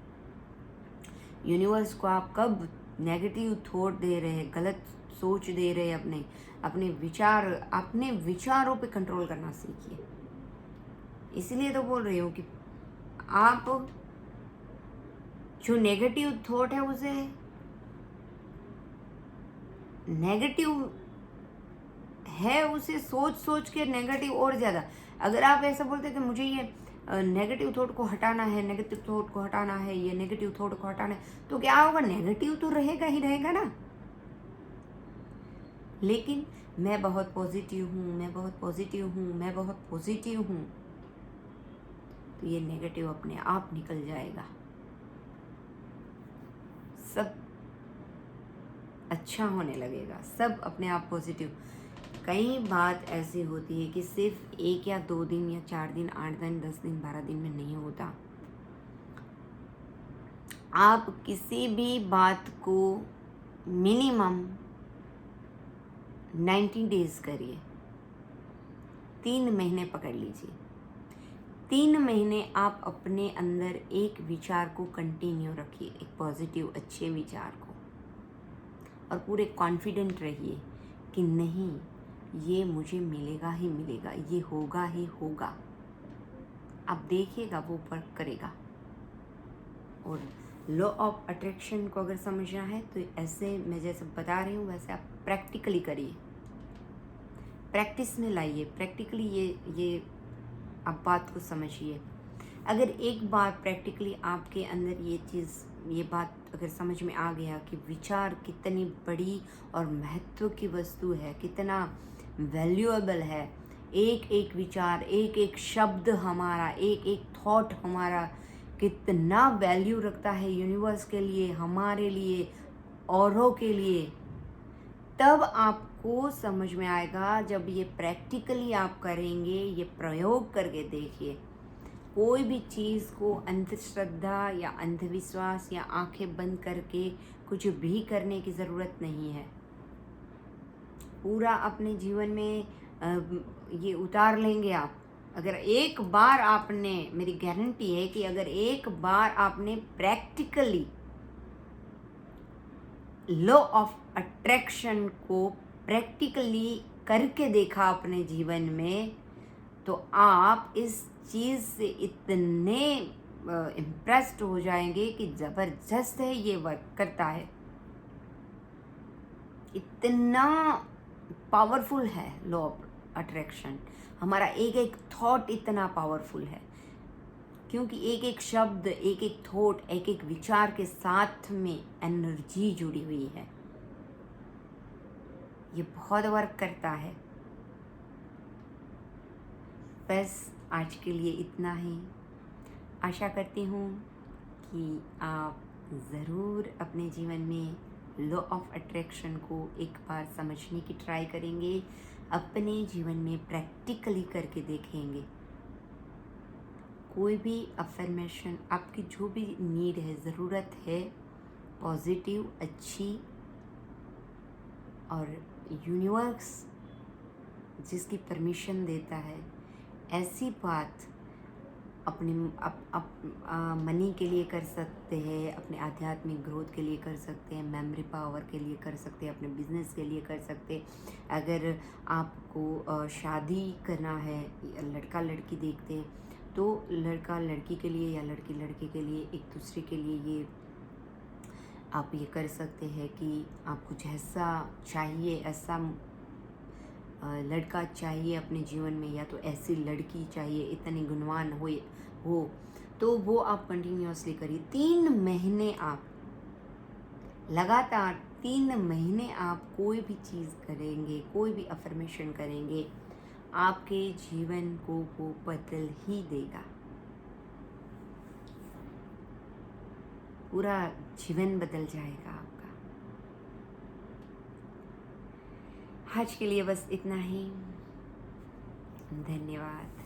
यूनिवर्स को आप कब नेगेटिव थॉट दे रहे हैं, गलत सोच दे रहे हैं, अपने विचारों पे कंट्रोल करना सीखिए। इसलिए तो बोल रही हूँ कि आप जो नेगेटिव थॉट है उसे नेगेटिव है, उसे सोच के नेगेटिव और ज़्यादा, अगर आप ऐसा बोलते कि मुझे ये नेगेटिव थॉट को हटाना है, ये नेगेटिव थॉट को हटाना है, तो क्या होगा, नेगेटिव तो रहेगा ही रहेगा ना। लेकिन मैं बहुत पॉजिटिव हूँ, तो ये नेगेटिव अपने आप निकल जाएगा, सब अच्छा होने लगेगा, सब अपने आप पॉजिटिव। कई बात ऐसी होती है कि सिर्फ 1 या 2 दिन या 4 दिन, 8 दिन, 10 दिन, 12 दिन में नहीं होता। आप किसी भी बात को मिनिमम 90 डेज करिए, 3 महीने पकड़ लीजिए। 3 महीने आप अपने अंदर एक विचार को कंटिन्यू रखिए, एक पॉजिटिव अच्छे विचार को, और पूरे कॉन्फिडेंट रहिए कि नहीं, ये मुझे मिलेगा ही मिलेगा, ये होगा ही होगा। आप देखिएगा वो वर्क करेगा। और लॉ ऑफ अट्रैक्शन को अगर समझना है तो ऐसे मैं जैसे बता रही हूँ वैसे आप प्रैक्टिकली करिए, प्रैक्टिस में लाइए, प्रैक्टिकली ये आप बात को समझिए। अगर एक बार प्रैक्टिकली आपके अंदर ये बात अगर समझ में आ गया कि विचार कितनी बड़ी और महत्व की वस्तु है, कितना वैल्यूएबल है, एक विचार, एक शब्द हमारा, एक थॉट हमारा कितना वैल्यू रखता है यूनिवर्स के लिए, हमारे लिए, औरों के लिए, तब आपको समझ में आएगा जब ये प्रैक्टिकली आप करेंगे, ये प्रयोग करके देखिए। कोई भी चीज़ को अंधश्रद्धा या अंधविश्वास या आंखें बंद करके कुछ भी करने की ज़रूरत नहीं है। पूरा अपने जीवन में ये उतार लेंगे आप। अगर एक बार आपने, मेरी गारंटी है कि अगर एक बार आपने प्रैक्टिकली लॉ ऑफ अट्रैक्शन को प्रैक्टिकली करके देखा अपने जीवन में, तो आप इस चीज़ से इतने इम्प्रेस्ड हो जाएंगे कि ज़बरदस्त है, ये वर्क करता है। इतना पावरफुल है लॉ ऑफ अट्रैक्शन। हमारा एक एक थॉट इतना पावरफुल है, क्योंकि एक एक शब्द, एक एक थॉट, एक एक विचार के साथ में एनर्जी जुड़ी हुई है। ये बहुत वर्क करता है। बस आज के लिए इतना ही। आशा करती हूँ कि आप ज़रूर अपने जीवन में लॉ ऑफ अट्रैक्शन को एक बार समझने की ट्राई करेंगे, अपने जीवन में प्रैक्टिकली करके देखेंगे। कोई भी अफर्मेशन, आपकी जो भी नीड है, ज़रूरत है, पॉजिटिव, अच्छी, और यूनिवर्स जिसकी परमिशन देता है, ऐसी बात अपने मनी के लिए कर सकते हैं, अपने आध्यात्मिक ग्रोथ के लिए कर सकते हैं, मेमोरी पावर के लिए कर सकते हैं, अपने बिजनेस के लिए कर सकते हैं। अगर आपको शादी करना है, लड़का लड़की देखते हैं, तो लड़का लड़की के लिए या लड़की लड़के के लिए, एक दूसरे के लिए ये आप ये कर सकते हैं कि आपको जैसा चाहिए ऐसा लड़का चाहिए अपने जीवन में, या तो ऐसी लड़की चाहिए इतनी गुणवान हो, तो वो आप कंटिन्यूअसली करिए। 3 महीने आप लगातार 3 महीने आप कोई भी चीज़ करेंगे, कोई भी अफर्मेशन करेंगे, आपके जीवन को वो बदल ही देगा। पूरा जीवन बदल जाएगा आपका। आज के लिए बस इतना ही। धन्यवाद।